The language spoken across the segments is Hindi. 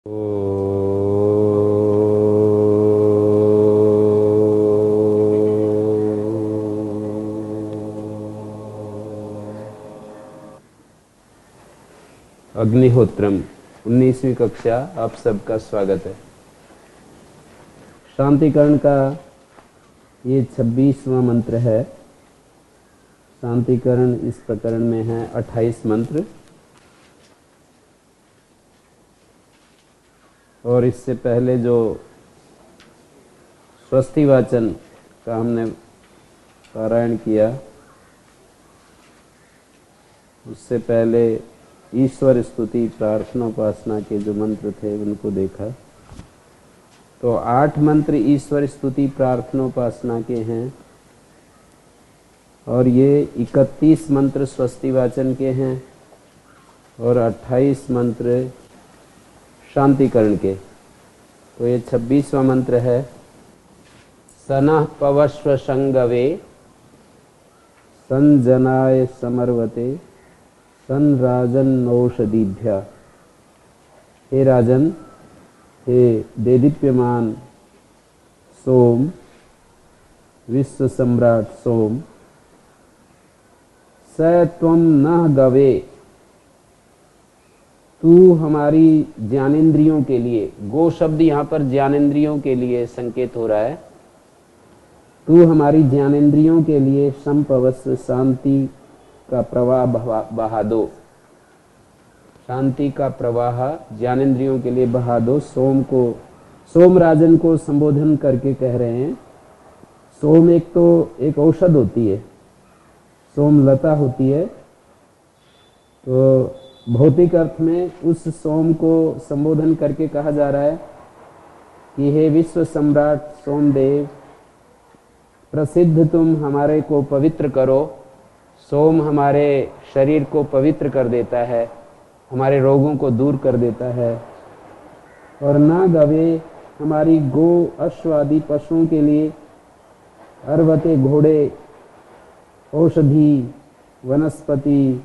अग्निहोत्रम 19वीं कक्षा आप सबका स्वागत है। शांतिकरण का ये 26वां मंत्र है। शांतिकरण इस प्रकरण में है 28 मंत्र और इससे पहले जो स्वस्ति वाचन का हमने पारायण किया उससे पहले ईश्वर स्तुति प्रार्थना उपासना के जो मंत्र थे उनको देखा। तो 8 मंत्र ईश्वर स्तुति प्रार्थना उपासना के हैं और ये 31 मंत्र स्वस्ति वाचन के हैं और 28 मंत्र शांतिकरण के। तो ये 26वां मंत्र है। सनः पवस्व संगवे संजनाय समर्वते सन राजन औषधिभ्या। हे राजन, हे देदीप्यमान सोम, विश्व सम्राट सोम, स त्वं नः गवे, तू हमारी ज्ञानेंद्रियों के लिए, गो शब्द यहाँ पर ज्ञानेंद्रियों के लिए संकेत हो रहा है। तू हमारी ज्ञानेंद्रियों के लिए संपवस्व शांति का प्रवाह बहा दो। शांति का प्रवाह ज्ञानेंद्रियों के लिए बहा दो। सोम राजन को संबोधन करके कह रहे हैं। सोम एक औषध होती है, सोम लता होती है। तो भौतिक अर्थ में उस सोम को संबोधन करके कहा जा रहा है कि हे विश्व सम्राट सोमदेव, प्रसिद्ध तुम हमारे को पवित्र करो। सोम हमारे शरीर को पवित्र कर देता है, हमारे रोगों को दूर कर देता है। और ना गवे, हमारी गो अश्व आदि पशुओं के लिए, अर्वते घोड़े, औषधि, वनस्पति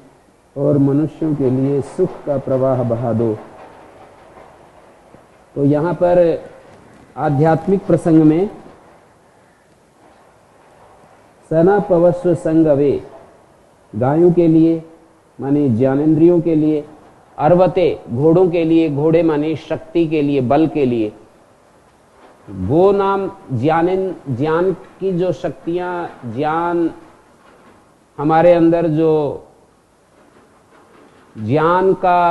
और मनुष्यों के लिए सुख का प्रवाह बहा दो। तो यहाँ पर आध्यात्मिक प्रसंग में सना पवस्व संगवे, गायों के लिए माने ज्ञानेंद्रियों के लिए, अर्वते घोड़ों के लिए, घोड़े माने शक्ति के लिए, बल के लिए। गो नाम ज्ञान की जो शक्तियां, ज्ञान हमारे अंदर जो ज्ञान का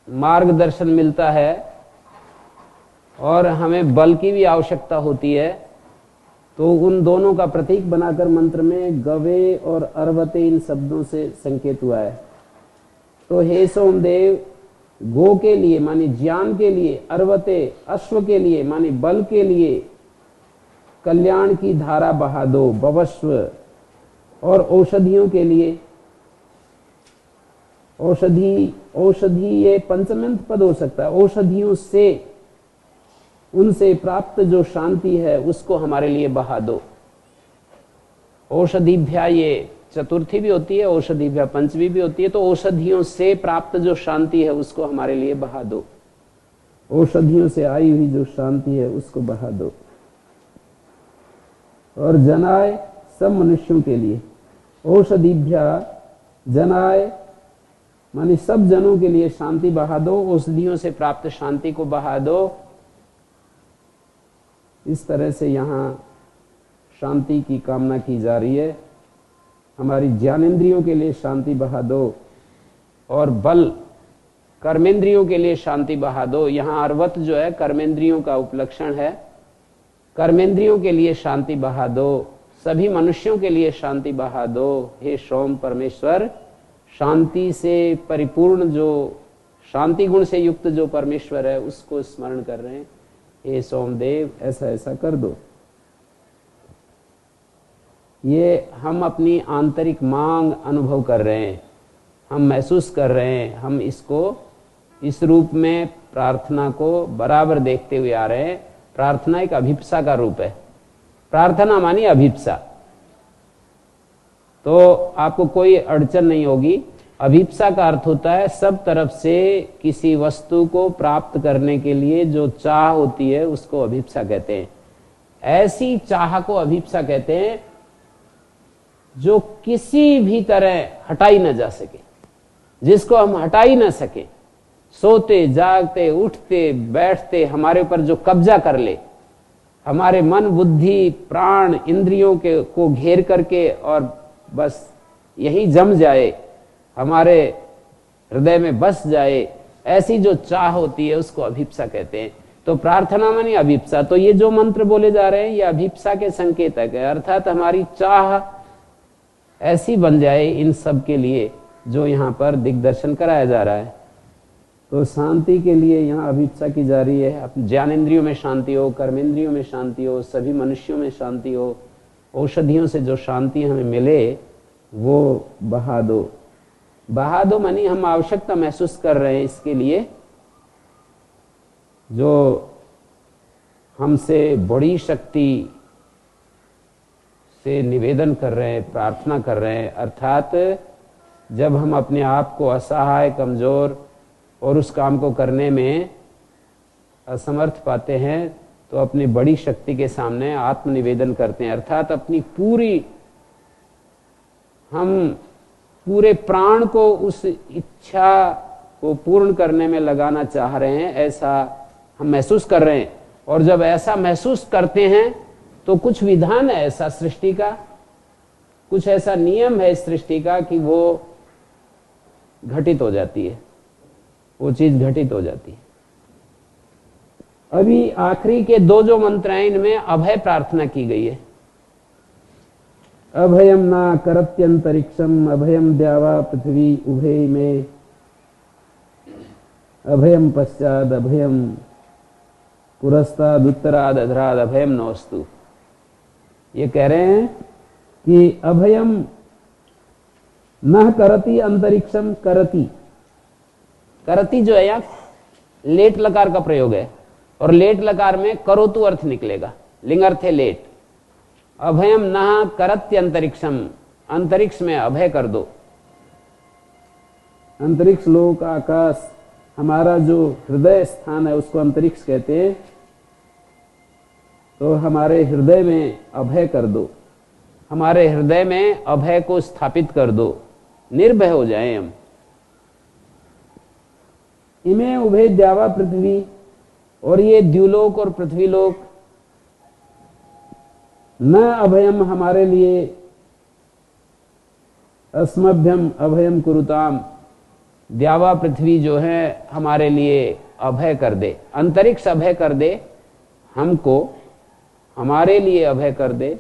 मार्गदर्शन मिलता है और हमें बल की भी आवश्यकता होती है। तो उन दोनों का प्रतीक बनाकर मंत्र में गवे और अर्वते इन शब्दों से संकेत हुआ है। तो हे सोमदेव, गो के लिए माने ज्ञान के लिए, अर्वते अश्व के लिए माने बल के लिए कल्याण की धारा बहा दो, बवस्व। और औषधियों के लिए, औषधि ये पंचम्यंत पद हो सकता है। औषधियों से, उनसे प्राप्त जो शांति है उसको हमारे लिए बहा दो। औषधिभ्या ये चतुर्थी भी होती है, औषधिभ्या पंचमी भी होती है। तो औषधियों से प्राप्त जो शांति है उसको हमारे लिए बहा दो। औषधियों से आई हुई जो शांति है उसको बहा दो। और जनाय, सब मनुष्यों के लिए। औषधिभ्या जनाय माने सब जनों के लिए शांति बहा दो, औषधियों से प्राप्त शांति को बहा दो। इस तरह से यहाँ शांति की कामना की जा रही है। हमारी ज्ञानेंद्रियों के लिए शांति बहा दो और बल कर्मेंद्रियों के लिए शांति बहा दो। यहाँ अर्वत जो है कर्मेंद्रियों का उपलक्षण है। कर्मेंद्रियों के लिए शांति बहा दो, सभी मनुष्यों के लिए शांति बहा दो। हे सोम परमेश्वर, शांति से परिपूर्ण जो शांति गुण से युक्त जो परमेश्वर है उसको स्मरण कर रहे हैं। हे सोमदेव, ऐसा ऐसा कर दो। ये हम अपनी आंतरिक मांग अनुभव कर रहे हैं, हम महसूस कर रहे हैं। हम इसको इस रूप में प्रार्थना को बराबर देखते हुए आ रहे हैं। प्रार्थना एक अभिप्सा का रूप है। प्रार्थना मानी अभिप्सा। तो आपको कोई अड़चन नहीं होगी अभिप्सा का अर्थ होता है सब तरफ से किसी वस्तु को प्राप्त करने के लिए जो चाह होती है उसको अभिप्सा कहते हैं। ऐसी चाह को अभिप्सा कहते हैं जो किसी भी तरह हटाई न जा सके, जिसको हम हटा ही न सके। सोते जागते उठते बैठते हमारे ऊपर जो कब्जा कर ले, हमारे मन बुद्धि प्राण इंद्रियों के को घेर करके और बस यही जम जाए, हमारे हृदय में बस जाए, ऐसी जो चाह होती है उसको अभिप्सा कहते हैं। तो प्रार्थना मानी अभिप्सा। तो ये जो मंत्र बोले जा रहे हैं ये अभिप्सा के संकेतक है, अर्थात हमारी चाह ऐसी बन जाए इन सब के लिए जो यहाँ पर दिग्दर्शन कराया जा रहा है। तो शांति के लिए यहाँ अभिप्सा की जा रही है। ज्ञानेंद्रियों में शांति हो, कर्मेंद्रियों में शांति हो, सभी मनुष्यों में शांति हो, औषधियों से जो शांति हमें मिले वो बहा दो। बहा दो मानी हम आवश्यकता महसूस कर रहे हैं इसके लिए, जो हमसे बड़ी शक्ति से निवेदन कर रहे हैं, प्रार्थना कर रहे हैं। अर्थात जब हम अपने आप को असहाय, कमजोर और उस काम को करने में असमर्थ पाते हैं तो अपनी बड़ी शक्ति के सामने आत्मनिवेदन करते हैं। अर्थात अपनी हम पूरे प्राण को उस इच्छा को पूर्ण करने में लगाना चाह रहे हैं, ऐसा हम महसूस कर रहे हैं। और जब ऐसा महसूस करते हैं तो कुछ विधान है ऐसा सृष्टि का, कुछ ऐसा नियम है इस सृष्टि का कि वो घटित हो जाती है, वो चीज घटित हो जाती है। अभी आखिरी के दो जो मंत्र हैं इनमें अभय प्रार्थना की गई है। अभयम ना करत्यंतरिक्षम अभयम द्यावा पृथ्वी उभे में अभयम पश्चाद अभयम पुरस्ताद उत्तराद अधराद अभयम नोस्तु। ये कह रहे हैं कि अभयम न करति अंतरिक्षम करति। करति जो है यहाँ लेट लकार का प्रयोग है और लेट लकार में करोतु अर्थ निकलेगा, लिंग अर्थ है लेट। अभयम न करत्य अंतरिक्षम, अंतरिक्ष में अभय कर दो। अंतरिक्ष लोक आकाश, हमारा जो हृदय स्थान है उसको अंतरिक्ष कहते हैं। तो हमारे हृदय में अभय कर दो, हमारे हृदय में अभय को स्थापित कर दो, निर्भय हो जाएं हम। इमे उभय द्यावा पृथ्वी, और ये द्युलोक और पृथ्वीलोक न अभयम हमारे लिए, अस्मभ्यम अभयम कुरुताम, द्यावा पृथ्वी जो है हमारे लिए अभय कर दे, अंतरिक्ष अभय कर दे हमको, हमारे लिए अभय कर दे,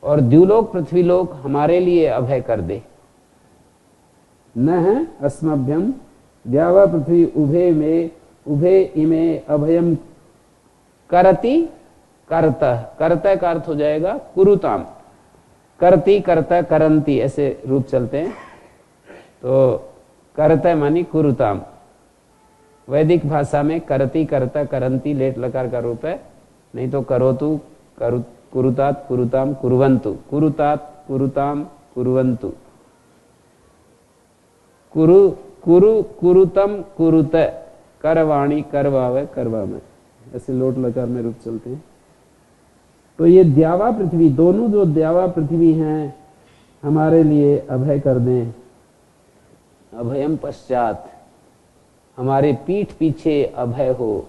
और द्युलोक पृथ्वीलोक हमारे लिए अभय कर दे। न है अस्मभ्यम द्यावा पृथ्वी उभे में उभे इमे अभयम करति करतः, करतः का अर्थ हो जाएगा कुरुताम, करति करतः करंती ऐसे रूप चलते हैं। तो करतः मानी कुरुताम, वैदिक भाषा में करति करतः करंती लेट लकार का रूप है, नहीं तो करोतु कुरुतात कुरुताम कुरुवंतु, कुरुतात कुरुताम कुरुवंतु, कुरु कुरु कुरुतम कुरुत, करवाणी करवावे करवामे, ऐसे लोट लकार में रूप चलते हैं। तो ये द्यावा पृथ्वी, दोनों जो द्यावा पृथ्वी हैं हमारे लिए अभय कर दें। अभयम पश्चात, हमारे पीठ पीछे अभय हो।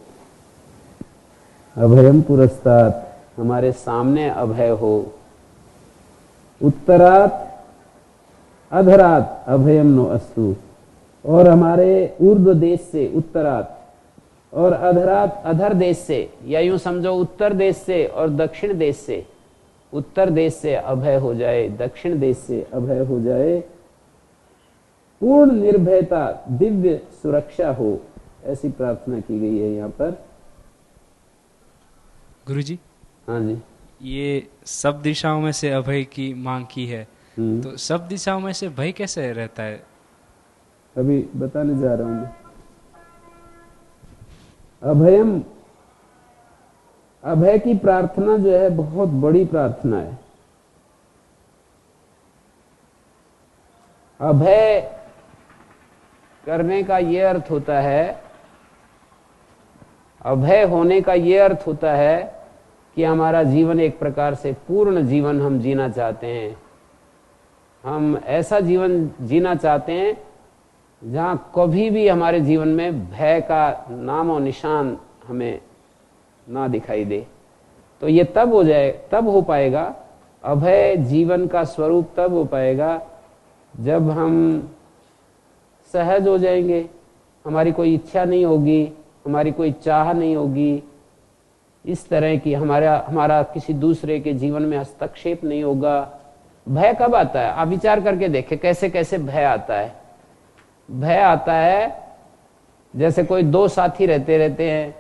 अभयम पुरस्तात्, हमारे सामने अभय हो। उत्तरात अधरात अभयम नो अस्तु, और हमारे ऊर्ध्व देश से उत्तरात, और अधरात अधर देश से, या यूं समझो उत्तर देश से और दक्षिण देश से, उत्तर देश से अभय हो जाए, दक्षिण देश से अभय हो जाए। पूर्ण निर्भयता, दिव्य सुरक्षा हो, ऐसी प्रार्थना की गई है यहाँ पर। गुरुजी, हाँ जी, ये सब दिशाओं में से अभय की मांग की है, तो सब दिशाओं में से भय कैसे रहता है? अभी बताने जा रहा हूं मैं। अभयम, अभय की प्रार्थना जो है बहुत बड़ी प्रार्थना है। अभय करने का ये अर्थ होता है, अभय होने का ये अर्थ होता है कि हमारा जीवन एक प्रकार से पूर्ण जीवन हम जीना चाहते हैं। हम ऐसा जीवन जीना चाहते हैं जहां कभी भी हमारे जीवन में भय का नाम और निशान हमें ना दिखाई दे। तो ये तब हो पाएगा, अभय जीवन का स्वरूप तब हो पाएगा जब हम सहज हो जाएंगे, हमारी कोई इच्छा नहीं होगी, हमारी कोई चाह नहीं होगी, इस तरह की हमारा किसी दूसरे के जीवन में हस्तक्षेप नहीं होगा। भय कब आता है? आप विचार करके देखें कैसे कैसे भय आता है। भय आता है जैसे कोई दो साथी रहते हैं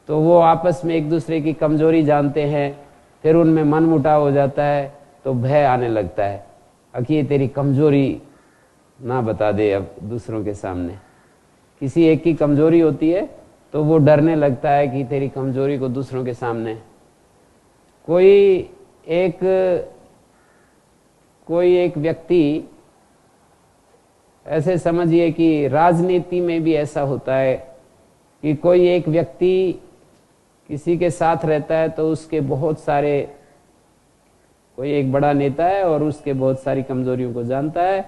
तो वो आपस में एक दूसरे की कमजोरी जानते हैं, फिर उनमें मन मुटाव हो जाता है तो भय आने लगता है कि ये तेरी कमजोरी ना बता दे अब दूसरों के सामने। किसी एक की कमजोरी होती है तो वो डरने लगता है कि तेरी कमजोरी को दूसरों के सामने। कोई एक व्यक्ति, ऐसे समझिए कि राजनीति में भी ऐसा होता है कि कोई एक व्यक्ति किसी के साथ रहता है तो उसके बहुत सारे, कोई एक बड़ा नेता है और उसके बहुत सारी कमजोरियों को जानता है,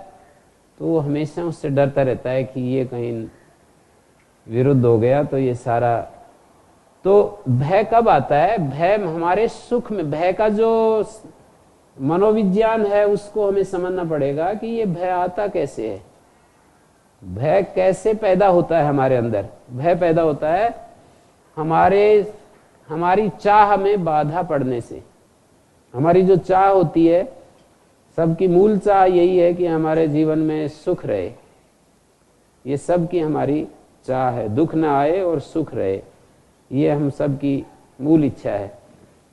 तो वो हमेशा उससे डरता रहता है कि ये कहीं विरुद्ध हो गया तो ये सारा। तो भय कब आता है? भय हमारे सुख में, भय का जो मनोविज्ञान है उसको हमें समझना पड़ेगा कि ये भय आता कैसे है, भय कैसे पैदा होता है हमारे अंदर। भय पैदा होता है हमारी चाह में बाधा पड़ने से। हमारी जो चाह होती है, सबकी मूल चाह यही है कि हमारे जीवन में सुख रहे, ये सबकी हमारी चाह है, दुख ना आए और सुख रहे, ये हम सबकी मूल इच्छा है।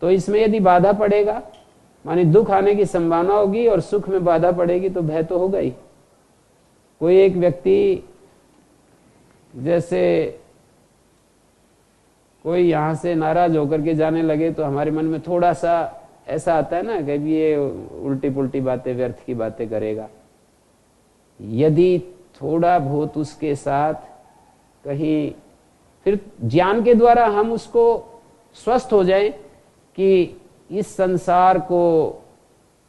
तो इसमें यदि बाधा पड़ेगा, मानी दुख आने की संभावना होगी और सुख में बाधा पड़ेगी, तो भय तो होगा ही। कोई एक व्यक्ति, जैसे कोई यहां से नाराज होकर के जाने लगे तो हमारे मन में थोड़ा सा ऐसा आता है ना कि ये उल्टी पुल्टी बातें, व्यर्थ की बातें करेगा। यदि थोड़ा बहुत उसके साथ कहीं, फिर ज्ञान के द्वारा हम उसको स्वस्थ हो जाएं कि इस संसार को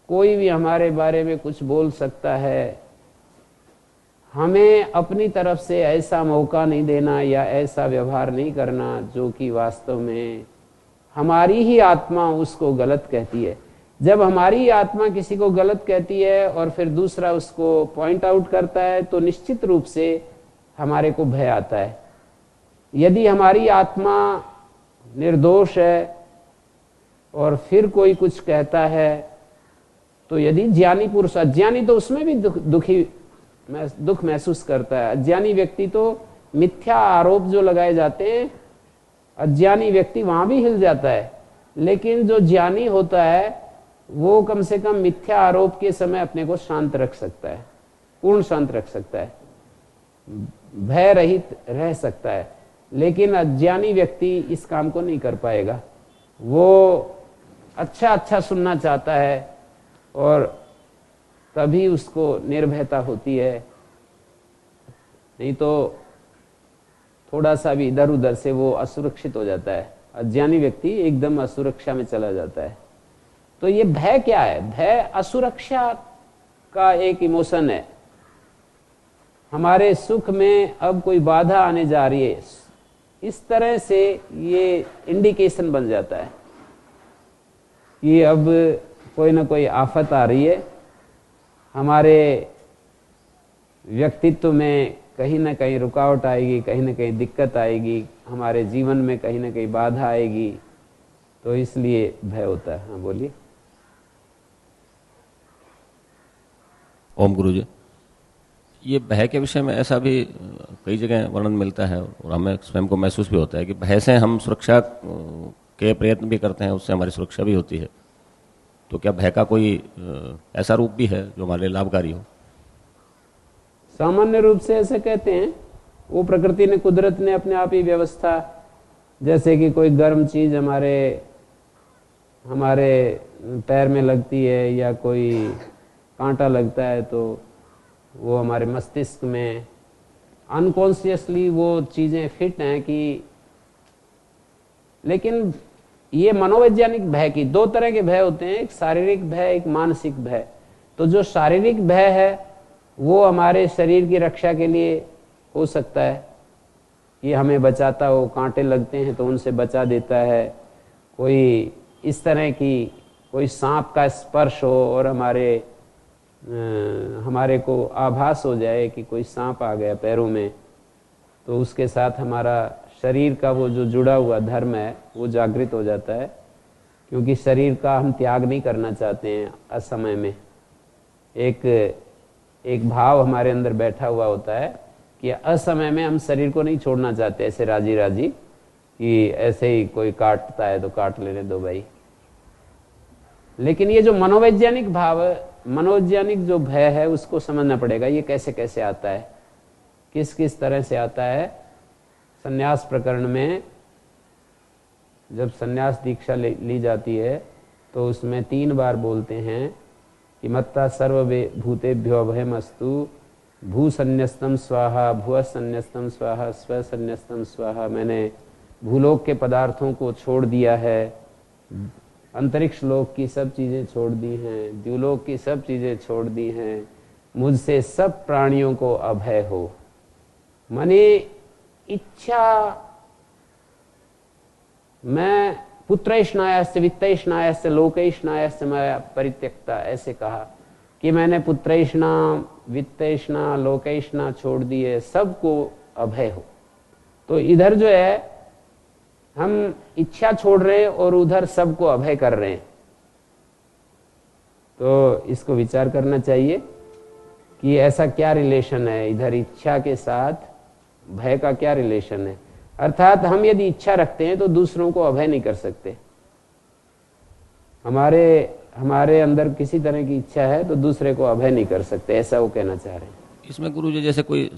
कोई भी हमारे बारे में कुछ बोल सकता है, हमें अपनी तरफ से ऐसा मौका नहीं देना या ऐसा व्यवहार नहीं करना जो कि वास्तव में हमारी ही आत्मा उसको गलत कहती है। जब हमारी आत्मा किसी को गलत कहती है और फिर दूसरा उसको पॉइंट आउट करता है तो निश्चित रूप से हमारे को भय आता है। यदि हमारी आत्मा निर्दोष है और फिर कोई कुछ कहता है, तो यदि ज्ञानी पुरुष, अज्ञानी तो उसमें भी दुख महसूस करता है। अज्ञानी व्यक्ति तो मिथ्या आरोप जो लगाए जाते हैं, अज्ञानी व्यक्ति वहां भी हिल जाता है, लेकिन जो ज्ञानी होता है वो कम से कम मिथ्या आरोप के समय अपने को शांत रख सकता है, पूर्ण शांत रख सकता है, भय रहित रह सकता है। लेकिन अज्ञानी व्यक्ति इस काम को नहीं कर पाएगा। वो अच्छा सुनना चाहता है और तभी उसको निर्भयता होती है, नहीं तो थोड़ा सा भी इधर उधर से वो असुरक्षित हो जाता है। अज्ञानी व्यक्ति एकदम असुरक्षा में चला जाता है। तो ये भय क्या है? भय असुरक्षा का एक इमोशन है। हमारे सुख में अब कोई बाधा आने जा रही है, इस तरह से ये इंडिकेशन बन जाता है कि अब कोई ना कोई आफत आ रही है, हमारे व्यक्तित्व में कहीं ना कहीं रुकावट आएगी, कहीं ना कहीं दिक्कत आएगी, हमारे जीवन में कहीं ना कहीं बाधा आएगी, तो इसलिए भय होता है। हाँ बोलिए। ओम गुरुजी, ये भय के विषय में ऐसा भी कई जगह वर्णन मिलता है और हमें स्वयं को महसूस भी होता है कि भय से हम सुरक्षा के प्रयत्न भी करते हैं, उससे हमारी सुरक्षा भी होती है। तो क्या भय का कोई ऐसा रूप भी है जो हमारे लिए लाभकारी हो? सामान्य रूप से ऐसे कहते हैं, वो प्रकृति ने, कुदरत ने अपने आप ही व्यवस्था, जैसे कि कोई गर्म चीज हमारे पैर में लगती है या कोई कांटा लगता है तो वो हमारे मस्तिष्क में अनकॉन्शियसली वो चीजें फिट हैं कि, लेकिन ये मनोवैज्ञानिक भय की दो तरह के भय होते हैं, एक शारीरिक भय, एक मानसिक भय। तो जो शारीरिक भय है वो हमारे शरीर की रक्षा के लिए हो सकता है, ये हमें बचाता हो, कांटे लगते हैं तो उनसे बचा देता है, कोई इस तरह की कोई सांप का स्पर्श हो और हमारे को आभास हो जाए कि कोई सांप आ गया पैरों में, तो उसके साथ हमारा शरीर का वो जो जुड़ा हुआ धर्म है वो जागृत हो जाता है, क्योंकि शरीर का हम त्याग नहीं करना चाहते हैं असमय में। एक भाव हमारे अंदर बैठा हुआ होता है कि असमय में हम शरीर को नहीं छोड़ना चाहते ऐसे राजी राजी, कि ऐसे ही कोई काटता है तो काट लेने दो भाई। लेकिन ये जो मनोवैज्ञानिक भाव, मनोवैज्ञानिक जो भय है उसको समझना पड़ेगा, ये कैसे कैसे आता है, किस किस तरह से आता है। संन्यास प्रकरण में जब संन्यास दीक्षा ली जाती है तो उसमें 3 बार बोलते हैं कि मत्ता सर्वभूतेभ्यो अभयमस्तु, भू संन्यस्तम स्वाहा, भुव संन्यस्तम स्वाहा, स्व संन्यस्तम स्वाहा। मैंने भूलोक के पदार्थों को छोड़ दिया है, अंतरिक्ष लोक की सब चीजें छोड़ दी हैं, द्युलोक की सब चीजें छोड़ दी हैं, मुझसे सब प्राणियों को अभय हो। माने इच्छा, मैं पुत्रैष्णायस्य वित्तैष्णायस्य लोकैष्णायस्य मैं परित्यक्ता, ऐसे कहा कि मैंने पुत्रैष्णा वित्तैष्णा लोकैष्णा छोड़ दिए, सबको अभय हो। तो इधर जो है हम इच्छा छोड़ रहे हैं और उधर सबको अभय कर रहे हैं। तो इसको विचार करना चाहिए कि ऐसा क्या रिलेशन है, इधर इच्छा के साथ भय का क्या रिलेशन है। अर्थात हम यदि इच्छा रखते हैं तो दूसरों को अभय नहीं कर सकते। हमारे अंदर किसी तरह की इच्छा है तो दूसरे को अभय नहीं कर सकते, ऐसा वो कहना चाह रहे हैं। इसमें गुरु जी जैसे कोई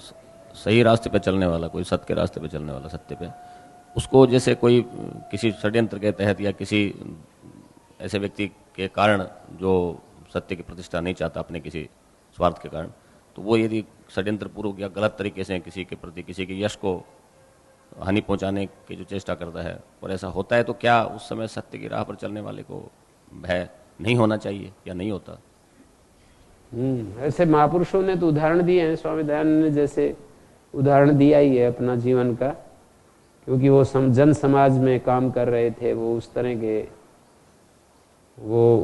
सही रास्ते पे चलने वाला, कोई सत्य के रास्ते पे चलने वाला, सत्य पे, उसको जैसे कोई किसी षड्यंत्र के तहत या किसी ऐसे व्यक्ति के कारण जो सत्य की प्रतिष्ठा नहीं चाहता अपने किसी स्वार्थ के कारण, तो वो यदि षड्यंत्र पूर्वक या गलत तरीके से किसी के प्रति, किसी के यश को हानि पहुंचाने की जो चेष्टा करता है, और ऐसा होता है, तो क्या उस समय सत्य की राह पर चलने वाले को भय नहीं होना चाहिए या नहीं होता? ऐसे महापुरुषों ने तो उदाहरण दिए हैं, स्वामी दयानंद ने जैसे उदाहरण दिया ही है अपना जीवन का, क्योंकि वो जन समाज में काम कर रहे थे। वो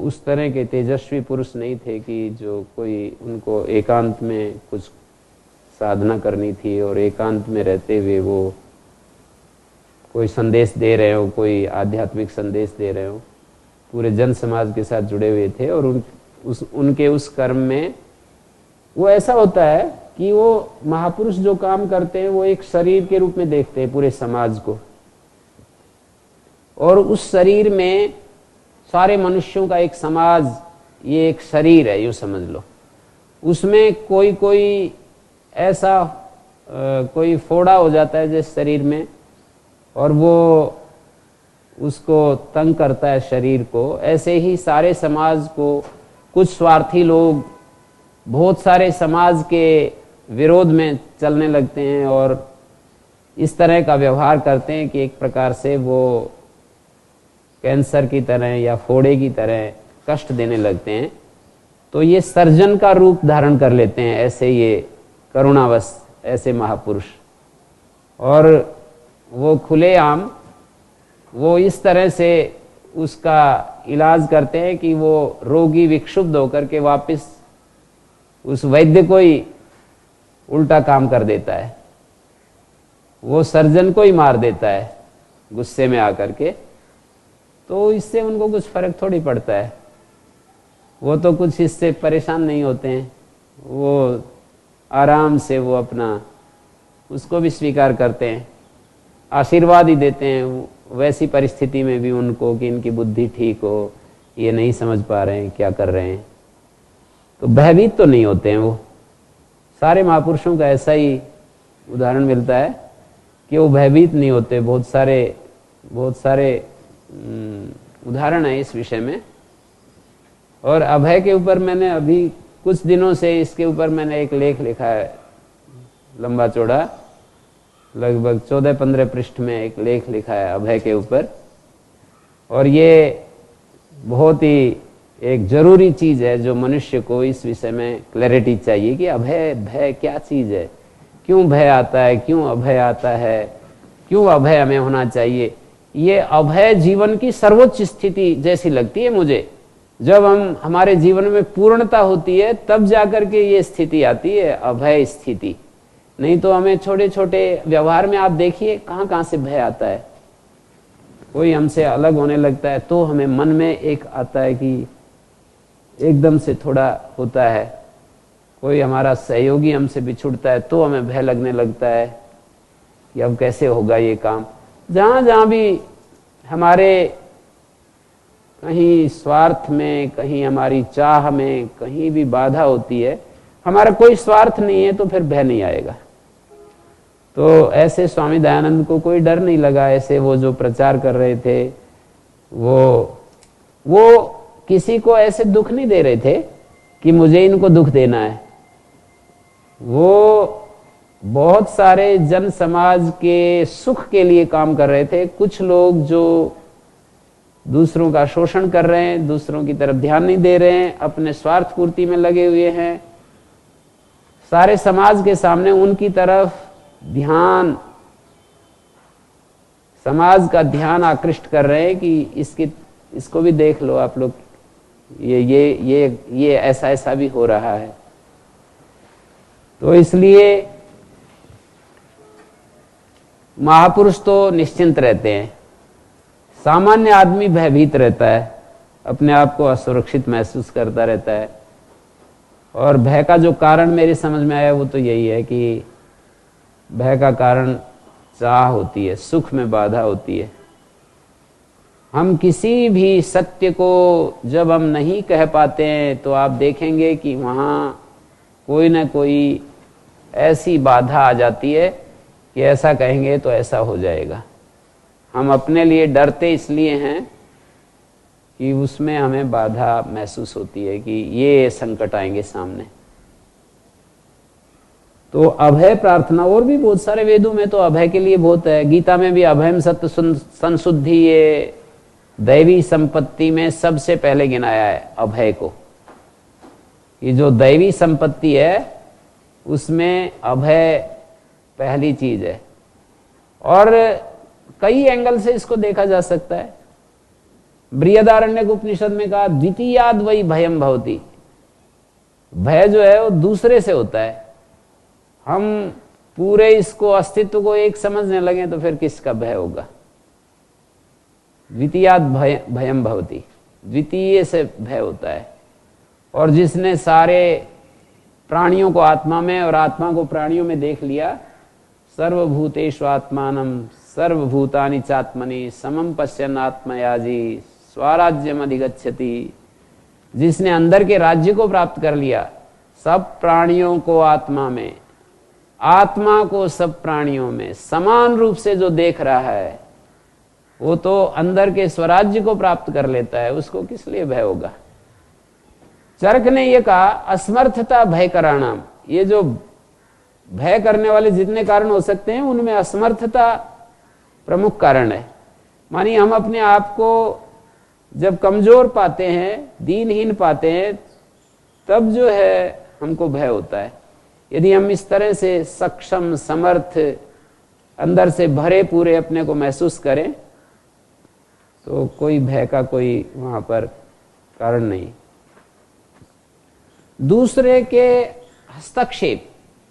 उस तरह के तेजस्वी पुरुष नहीं थे कि जो कोई उनको एकांत में कुछ साधना करनी थी और एकांत में रहते हुए वो कोई संदेश दे रहे हो, कोई आध्यात्मिक संदेश दे रहे हो। पूरे जन समाज के साथ जुड़े हुए थे और उनके उस कर्म में वो ऐसा होता है कि वो महापुरुष जो काम करते हैं वो एक शरीर के रूप में देखते हैं पूरे समाज को, और उस शरीर में सारे मनुष्यों का एक समाज, ये एक शरीर है, यूँ समझ लो। उसमें कोई ऐसा कोई फोड़ा हो जाता है जिस शरीर में, और वो उसको तंग करता है शरीर को। ऐसे ही सारे समाज को कुछ स्वार्थी लोग बहुत सारे समाज के विरोध में चलने लगते हैं और इस तरह का व्यवहार करते हैं कि एक प्रकार से वो कैंसर की तरह या फोड़े की तरह कष्ट देने लगते हैं। तो ये सर्जन का रूप धारण कर लेते हैं ऐसे ये करुणावश ऐसे महापुरुष, और वो खुलेआम वो इस तरह से उसका इलाज करते हैं कि वो रोगी विक्षुब्ध होकर के वापस उस वैद्य को ही उल्टा काम कर देता है, वो सर्जन को ही मार देता है गुस्से में आकर के। तो इससे उनको कुछ फर्क थोड़ी पड़ता है, वो तो कुछ इससे परेशान नहीं होते हैं, वो आराम से वो अपना उसको भी स्वीकार करते हैं, आशीर्वाद ही देते हैं वैसी परिस्थिति में भी उनको कि इनकी बुद्धि ठीक हो, ये नहीं समझ पा रहे हैं क्या कर रहे हैं। तो भयभीत तो नहीं होते हैं वो। सारे महापुरुषों का ऐसा ही उदाहरण मिलता है कि वो भयभीत नहीं होते। बहुत सारे उदाहरण है इस विषय में। और अभय के ऊपर मैंने अभी कुछ दिनों से इसके ऊपर मैंने एक लेख लिखा है, लंबा चौड़ा, लगभग 14-15 पृष्ठ में एक लेख लिखा है अभय के ऊपर। और ये बहुत ही एक जरूरी चीज है जो मनुष्य को इस विषय में क्लैरिटी चाहिए कि अभय भय क्या चीज है, क्यों भय आता है, क्यों अभय आता है, क्यों अभय हमें होना चाहिए। ये अभय जीवन की सर्वोच्च स्थिति जैसी लगती है मुझे। जब हमारे जीवन में पूर्णता होती है तब जाकर के ये स्थिति आती है, अभय स्थिति। नहीं तो हमें छोटे छोटे व्यवहार में आप देखिए कहां कहां से भय आता है। कोई हमसे अलग होने लगता है तो हमें मन में एक आता है कि एकदम से थोड़ा होता है। कोई हमारा सहयोगी हमसे बिछुड़ता है तो हमें भय लगने लगता है कि अब कैसे होगा ये काम। जहां जहां भी हमारे कहीं स्वार्थ में, कहीं हमारी चाह में, कहीं भी बाधा होती है, हमारा कोई स्वार्थ नहीं है तो फिर भय नहीं आएगा। तो ऐसे स्वामी दयानंद को कोई डर नहीं लगा। ऐसे वो जो प्रचार कर रहे थे वो किसी को ऐसे दुख नहीं दे रहे थे कि मुझे इनको दुख देना है। वो बहुत सारे जन समाज के सुख के लिए काम कर रहे थे। कुछ लोग जो दूसरों का शोषण कर रहे हैं, दूसरों की तरफ ध्यान नहीं दे रहे हैं, अपने स्वार्थ पूर्ति में लगे हुए हैं, सारे समाज के सामने उनकी तरफ ध्यान, समाज का ध्यान आकृष्ट कर रहे हैं कि इसको भी देख लो आप लोग, ये ऐसा ऐसा भी हो रहा है। तो इसलिए महापुरुष तो निश्चिंत रहते हैं, सामान्य आदमी भयभीत रहता है, अपने आप को असुरक्षित महसूस करता रहता है। और भय का जो कारण मेरे समझ में आया वो तो यही है कि भय का कारण चाह होती है, सुख में बाधा होती है। हम किसी भी सत्य को जब हम नहीं कह पाते हैं तो आप देखेंगे कि वहां कोई ना कोई ऐसी बाधा आ जाती है कि ऐसा कहेंगे तो ऐसा हो जाएगा। हम अपने लिए डरते इसलिए हैं कि उसमें हमें बाधा महसूस होती है कि ये संकट आएंगे सामने। तो अभय प्रार्थना, और भी बहुत सारे वेदों में तो अभय के लिए बहुत है। गीता में भी अभयम सत्य संशुद्धि, ये दैवी संपत्ति में सबसे पहले गिनाया है अभय को। ये जो दैवी संपत्ति है उसमें अभय पहली चीज है। और कई एंगल से इसको देखा जा सकता है। बृहदारण्यक उपनिषद में कहा द्वितीयाद वही भयम भवति। भय जो है वो दूसरे से होता है। हम पूरे इसको अस्तित्व को एक समझने लगे तो फिर किसका भय होगा। द्वितीयाद भयम भवति, द्वितीय से भय होता है। और जिसने सारे प्राणियों को आत्मा में और आत्मा को प्राणियों में देख लिया, सर्वभूतेषु आत्मानं सर्वभूतानि चात्मनि समम पश्यन् आत्मयाजी स्वराज्यम अधिगच्छति। जिसने अंदर के राज्य को प्राप्त कर लिया, सब प्राणियों को आत्मा में, आत्मा को सब प्राणियों में समान रूप से जो देख रहा है, वो तो अंदर के स्वराज्य को प्राप्त कर लेता है। उसको किस लिए भय होगा। चरक ने यह कहा असमर्थता भय कराणाम। ये जो भय करने वाले जितने कारण हो सकते हैं उनमें असमर्थता प्रमुख कारण है। मानिए हम अपने आप को जब कमजोर पाते हैं, दीनहीन पाते हैं, तब जो है हमको भय होता है। यदि हम इस तरह से सक्षम, समर्थ, अंदर से भरे पूरे अपने को महसूस करें तो कोई भय का कोई वहां पर कारण नहीं। दूसरे के हस्तक्षेप,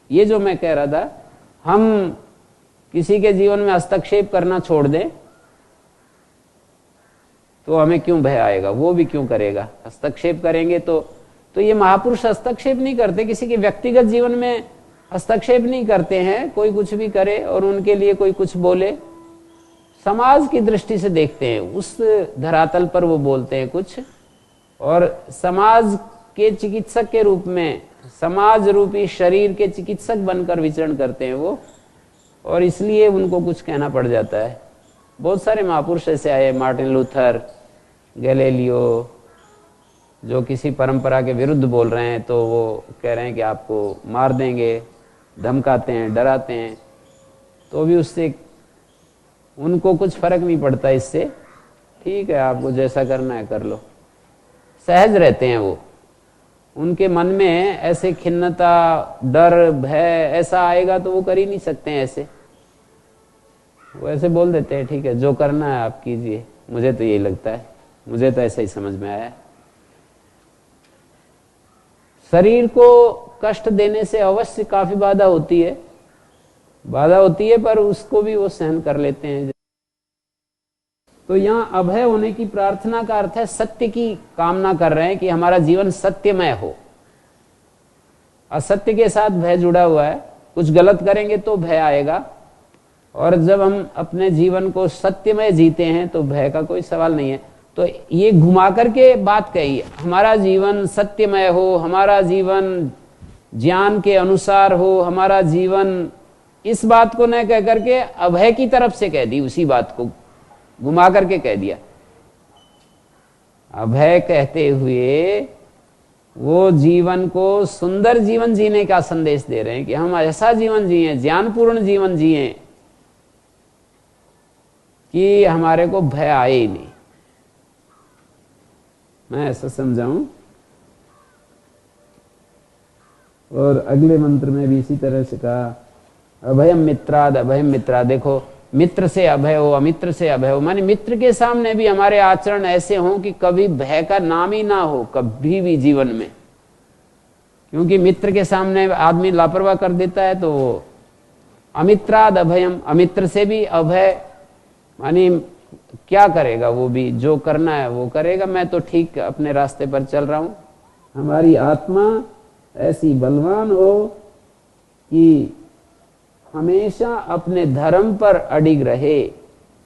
ये जो मैं कह रहा था, हम किसी के जीवन में हस्तक्षेप करना छोड़ दें तो हमें क्यों भय आएगा। वो भी क्यों करेगा। हस्तक्षेप करेंगे तो ये महापुरुष हस्तक्षेप नहीं करते, किसी के व्यक्तिगत जीवन में हस्तक्षेप नहीं करते हैं। कोई कुछ भी करे और उनके लिए कोई कुछ बोले, समाज की दृष्टि से देखते हैं, उस धरातल पर वो बोलते हैं कुछ, और समाज के चिकित्सक के रूप में, समाज रूपी शरीर के चिकित्सक बनकर विचरण करते हैं वो, और इसलिए उनको कुछ कहना पड़ जाता है। बहुत सारे महापुरुष ऐसे आए, मार्टिन लूथर, गैलीलियो, जो किसी परंपरा के विरुद्ध बोल रहे हैं तो वो कह रहे हैं कि आपको मार देंगे, धमकाते हैं, डराते हैं, तो भी उससे उनको कुछ फर्क नहीं पड़ता इससे। ठीक है, आपको जैसा करना है कर लो, सहज रहते हैं वो। उनके मन में ऐसे खिन्नता, डर, भय ऐसा आएगा तो वो कर ही नहीं सकते हैं ऐसे। वो ऐसे बोल देते हैं ठीक है जो करना है आप कीजिए, मुझे तो यही लगता है, मुझे तो ऐसा ही समझ में आया। शरीर को कष्ट देने से अवश्य काफी बाधा होती है, पर उसको भी वो सहन कर लेते हैं। तो यहां अभय होने की प्रार्थना का अर्थ है सत्य की कामना कर रहे हैं कि हमारा जीवन सत्यमय हो। असत्य के साथ भय जुड़ा हुआ है, कुछ गलत करेंगे तो भय आएगा, और जब हम अपने जीवन को सत्यमय जीते हैं तो भय का कोई सवाल नहीं है। तो ये घुमा करके बात कही, हमारा जीवन सत्यमय हो, हमारा जीवन ज्ञान के अनुसार हो, हमारा जीवन, इस बात को न कह करके अभय की तरफ से कह दी, उसी बात को घुमा करके कह दिया। अभय कहते हुए वो जीवन को सुंदर जीवन जीने का संदेश दे रहे हैं कि हम ऐसा जीवन जिए, ज्ञानपूर्ण जीवन जिए कि हमारे को भय आए ही नहीं। मैं ऐसा समझाऊं। और अगले मंत्र में भी इसी तरह से कहा, अभयम मित्राद अभयम मित्रा। देखो, मित्र से अभय हो, अमित्र से अभय हो, माने मित्र के सामने भी हमारे आचरण ऐसे हों कि कभी भय का नाम ही ना हो कभी भी जीवन में। क्योंकि मित्र के सामने आदमी लापरवाह कर देता है तो अमित्राद अभयम, अमित्र से भी अभय, मानी क्या करेगा वो भी, जो करना है वो करेगा, मैं तो ठीक अपने रास्ते पर चल रहा हूं। हमारी आत्मा ऐसी बलवान हो कि हमेशा अपने धर्म पर अडिग रहे,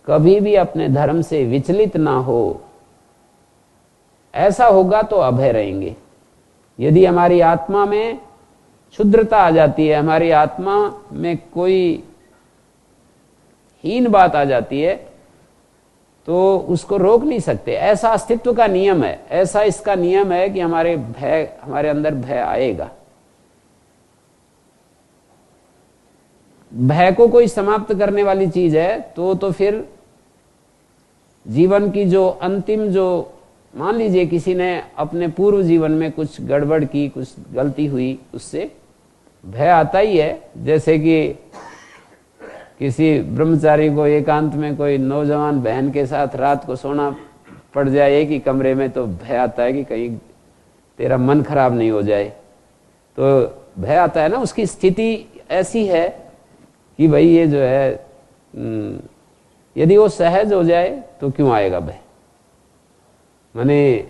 कभी भी अपने धर्म से विचलित ना हो। ऐसा होगा तो अभय रहेंगे। यदि हमारी आत्मा में क्षुद्रता आ जाती है, हमारी आत्मा में कोई हीन बात आ जाती है, तो उसको रोक नहीं सकते। ऐसा अस्तित्व का नियम है, ऐसा इसका नियम है कि हमारे अंदर भय आएगा। भय को कोई समाप्त करने वाली चीज है तो फिर जीवन की जो अंतिम, जो मान लीजिए किसी ने अपने पूर्व जीवन में कुछ गड़बड़ की, कुछ गलती हुई, उससे भय आता ही है। जैसे कि किसी ब्रह्मचारी को एकांत में कोई नौजवान बहन के साथ रात को सोना पड़ जाए एक ही कमरे में, तो भय आता है कि कहीं तेरा मन खराब नहीं हो जाए। तो भय आता है ना, उसकी स्थिति ऐसी है कि भाई ये जो है, यदि वो सहज हो जाए तो क्यों आएगा भय। माने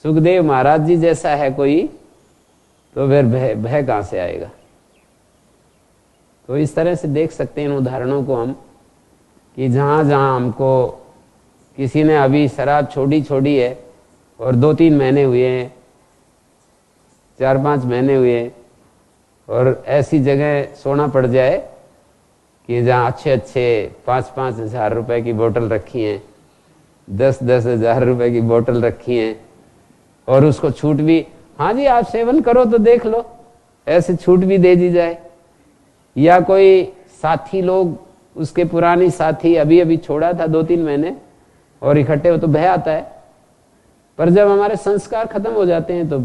सुखदेव महाराज जी जैसा है कोई, तो फिर भय कहां से आएगा। तो इस तरह से देख सकते हैं इन उदाहरणों को हम, कि जहां जहां हमको किसी ने अभी शराब छोड़ी है और 2-3 महीने हुए हैं, 4-5 महीने हुए, और ऐसी जगह सोना पड़ जाए कि जहाँ अच्छे 5-5 हज़ार रुपए की बोतल रखी हैं, 10-10 हज़ार रुपए की बोतल रखी हैं, और उसको छूट भी, हाँ जी आप सेवन करो तो देख लो, ऐसे छूट भी दे दी जाए। या कोई साथी लोग, उसके पुरानी साथी अभी अभी छोड़ा था 2-3 महीने, और इकट्ठे हो तो भय आता है। पर जब हमारे संस्कार खत्म हो जाते हैं तो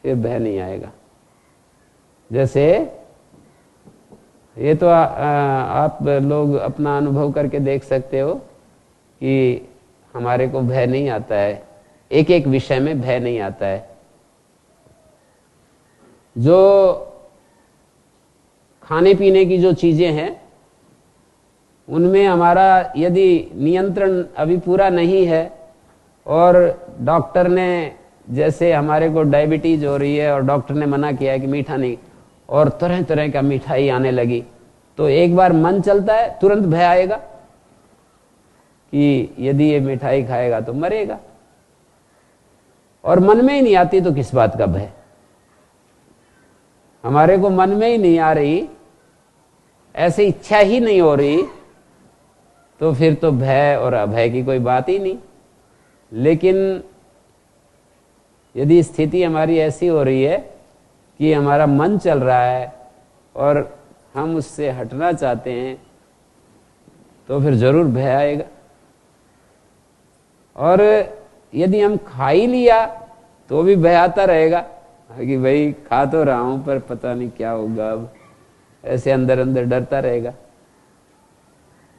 फिर भय नहीं आएगा। जैसे ये तो आप लोग अपना अनुभव करके देख सकते हो कि हमारे को भय नहीं आता है, एक एक विषय में भय नहीं आता है। जो खाने पीने की जो चीजें हैं उनमें हमारा यदि नियंत्रण अभी पूरा नहीं है, और डॉक्टर ने, जैसे हमारे को डायबिटीज हो रही है और डॉक्टर ने मना किया है कि मीठा नहीं, और तरह तरह का मिठाई आने लगी, तो एक बार मन चलता है तुरंत भय आएगा कि यदि ये मिठाई खाएगा तो मरेगा। और मन में ही नहीं आती तो किस बात का भय। हमारे को मन में ही नहीं आ रही, ऐसे इच्छा ही नहीं हो रही, तो फिर तो भय और अभय की कोई बात ही नहीं। लेकिन यदि स्थिति हमारी ऐसी हो रही है कि हमारा मन चल रहा है और हम उससे हटना चाहते हैं, तो फिर जरूर भय आएगा। और यदि हम खा ही लिया तो भी भय आता रहेगा कि भाई खा तो रहा हूं पर पता नहीं क्या होगा, अब ऐसे अंदर अंदर डरता रहेगा।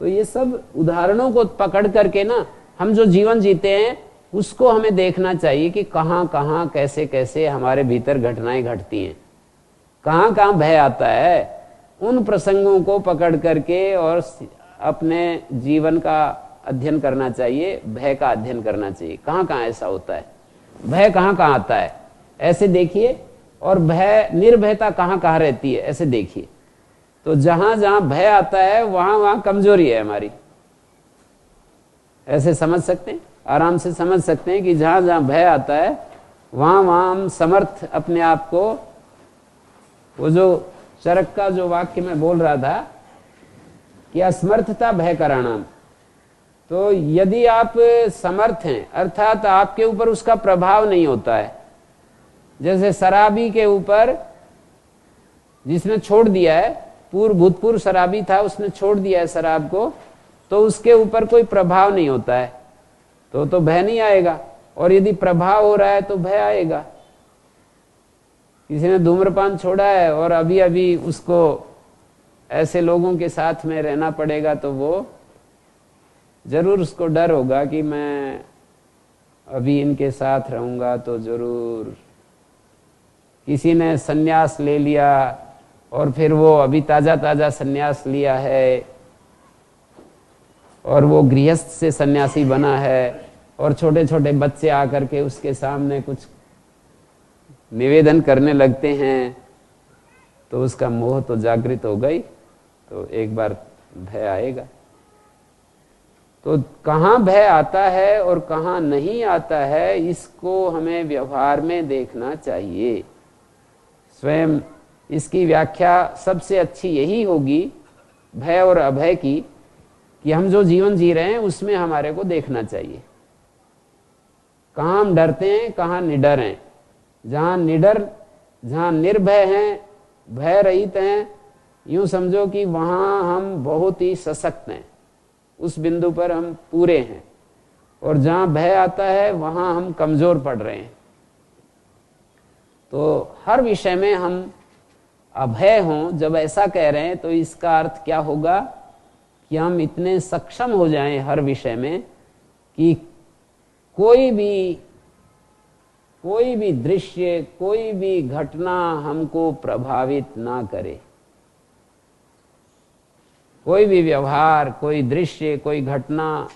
तो ये सब उदाहरणों को पकड़ करके ना हम जो जीवन जीते हैं उसको हमें देखना चाहिए कि कहां कहां कैसे कैसे हमारे भीतर घटनाएं घटती हैं, कहां कहां भय आता है। उन प्रसंगों को पकड़ करके और अपने जीवन का अध्ययन करना चाहिए, भय का अध्ययन करना चाहिए। कहां कहां ऐसा होता है, भय कहां कहां आता है ऐसे देखिए, और भय निर्भयता कहां कहां रहती है ऐसे देखिए। तो जहां जहां भय आता है वहां वहां कमजोरी है हमारी, ऐसे समझ सकते हैं, आराम से समझ सकते हैं कि जहां जहां भय आता है वहां वहां हम समर्थ अपने आप को, वो जो चरक का जो वाक्य मैं बोल रहा था कि असमर्थता भय कराणाम, तो यदि आप समर्थ हैं अर्थात आपके ऊपर उसका प्रभाव नहीं होता है, जैसे शराबी के ऊपर जिसने छोड़ दिया है, भूतपूर्व शराबी था उसने छोड़ दिया है शराब को, तो उसके ऊपर कोई प्रभाव नहीं होता है तो भय नहीं आएगा। और यदि प्रभाव हो रहा है तो भय आएगा। किसी ने धूम्रपान छोड़ा है और अभी अभी उसको ऐसे लोगों के साथ में रहना पड़ेगा तो वो जरूर उसको डर होगा कि मैं अभी इनके साथ रहूंगा तो जरूर। किसी ने सन्यास ले लिया और फिर वो अभी ताजा ताजा सन्यास लिया है और वो गृहस्थ से सन्यासी बना है, और छोटे छोटे बच्चे आकर के उसके सामने कुछ निवेदन करने लगते हैं, तो उसका मोह तो जागृत हो गई, तो एक बार भय आएगा। तो कहाँ भय आता है और कहाँ नहीं आता है इसको हमें व्यवहार में देखना चाहिए। स्वयं इसकी व्याख्या सबसे अच्छी यही होगी भय और अभय की, कि हम जो जीवन जी रहे हैं उसमें हमारे को देखना चाहिए कहाँ हम डरते हैं कहाँ निडर हैं। जहाँ निडर, जहाँ निर्भय हैं, भय रहित हैं, यूं समझो कि वहां हम बहुत ही सशक्त हैं, उस बिंदु पर हम पूरे हैं। और जहां भय आता है वहां हम कमजोर पड़ रहे हैं। तो हर विषय में हम अभय हों, जब ऐसा कह रहे हैं तो इसका अर्थ क्या होगा कि हम इतने सक्षम हो जाएं हर विषय में कि कोई भी दृश्य, कोई भी घटना हमको प्रभावित ना करे। कोई भी व्यवहार, कोई दृश्य, कोई घटना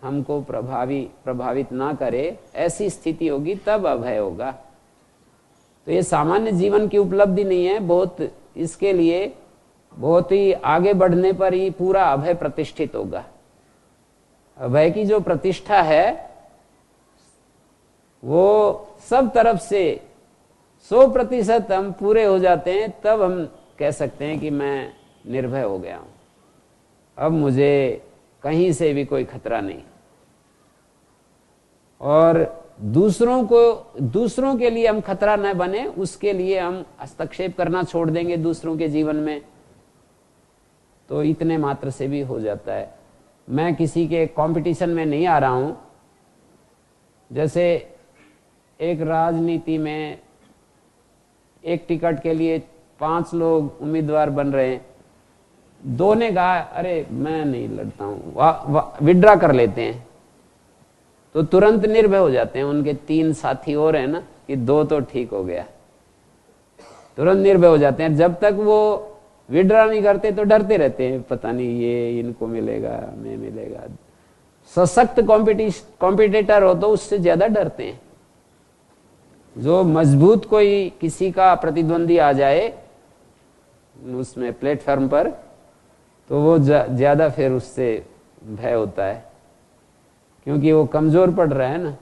हमको प्रभावित ना करे, ऐसी स्थिति होगी तब अभय होगा। तो ये सामान्य जीवन की उपलब्धि नहीं है, बहुत इसके लिए बहुत ही आगे बढ़ने पर ही पूरा अभय प्रतिष्ठित होगा। अभय की जो प्रतिष्ठा है वो सब तरफ से 100% हम पूरे हो जाते हैं, तब हम कह सकते हैं कि मैं निर्भय हो गया हूं, अब मुझे कहीं से भी कोई खतरा नहीं। और दूसरों के लिए हम खतरा न बने, उसके लिए हम हस्तक्षेप करना छोड़ देंगे दूसरों के जीवन में, तो इतने मात्र से भी हो जाता है। मैं किसी के कंपटीशन में नहीं आ रहा हूं। जैसे एक राजनीति में एक टिकट के लिए 5 लोग उम्मीदवार बन रहे हैं, 2 ने कहा अरे मैं नहीं लड़ता हूं, विड्रा कर लेते हैं, तो तुरंत निर्भय हो जाते हैं। उनके 3 साथी और हैं ना कि 2 तो ठीक हो गया, तुरंत निर्भय हो जाते हैं। जब तक वो विड्रा नहीं करते तो डरते रहते हैं, पता नहीं ये इनको मिलेगा, मैं मिलेगा। सशक्त कॉम्पिटिटर हो तो उससे ज्यादा डरते हैं। जो मजबूत कोई किसी का प्रतिद्वंदी आ जाए उसमें प्लेटफॉर्म पर, तो वो ज्यादा फिर उससे भय होता है, क्योंकि वो कमजोर पड़ रहा है ना।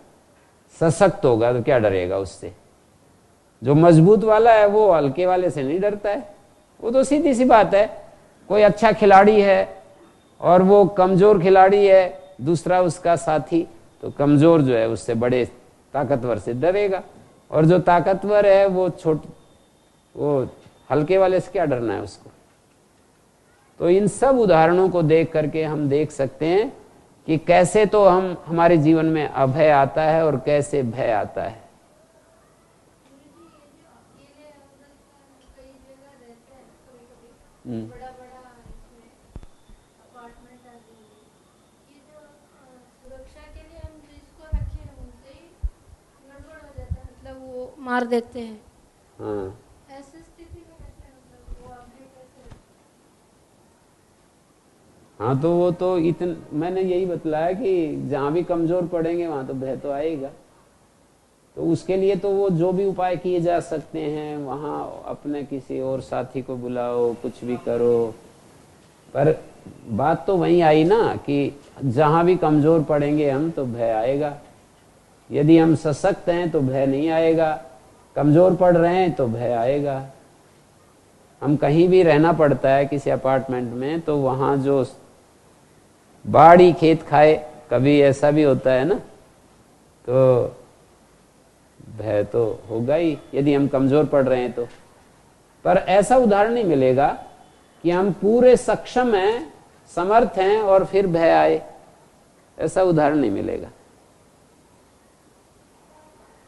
सशक्त होगा तो क्या डरेगा उससे। जो मजबूत वाला है वो हल्के वाले से नहीं डरता है। वो तो सीधी सी बात है, कोई अच्छा खिलाड़ी है और वो कमजोर खिलाड़ी है दूसरा उसका साथी, तो कमजोर जो है उससे बड़े ताकतवर से डरेगा, और जो ताकतवर है वो वो हल्के वाले से क्या डरना है उसको। तो इन सब उदाहरणों को देख करके हम देख सकते हैं कि कैसे तो हमारे जीवन में अभय आता है और कैसे भय आता है। बड़ा बड़ा अपार्टमेंट आ गई, ये जो सुरक्षा के लिए हम जिसको रखे हैं उनसे ही गड़बड़ हो जाता है, मतलब वो मार देते हैं। हाँ ऐसी स्थिति में कैसे, मतलब वो अभी कैसे। हाँ, तो वो तो मैंने यही बतलाया कि जहाँ भी कमजोर पड़ेंगे वहां तो भय तो आएगा। तो उसके लिए तो वो जो भी उपाय किए जा सकते हैं, वहां अपने किसी और साथी को बुलाओ, कुछ भी करो, पर बात तो वही आई ना कि जहां भी कमजोर पड़ेंगे हम तो भय आएगा। यदि हम सशक्त हैं तो भय नहीं आएगा, कमजोर पड़ रहे हैं तो भय आएगा। हम कहीं भी रहना पड़ता है किसी अपार्टमेंट में, तो वहां जो बाड़ी खेत खाए, कभी ऐसा भी होता है ना, तो भय तो होगा ही यदि हम कमजोर पड़ रहे हैं तो। पर ऐसा उदाहरण नहीं मिलेगा कि हम पूरे सक्षम हैं, समर्थ हैं और फिर भय आए, ऐसा उदाहरण नहीं मिलेगा।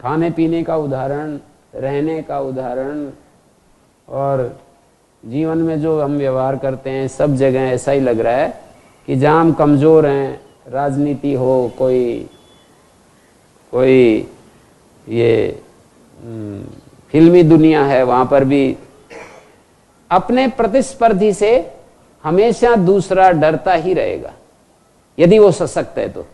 खाने पीने का उदाहरण, रहने का उदाहरण और जीवन में जो हम व्यवहार करते हैं, सब जगह ऐसा ही लग रहा है कि जहां हम कमजोर हैं, राजनीति हो, कोई ये फिल्मी दुनिया है, वहां पर भी अपने प्रतिस्पर्धी से हमेशा दूसरा डरता ही रहेगा यदि वो सशक्त है तो।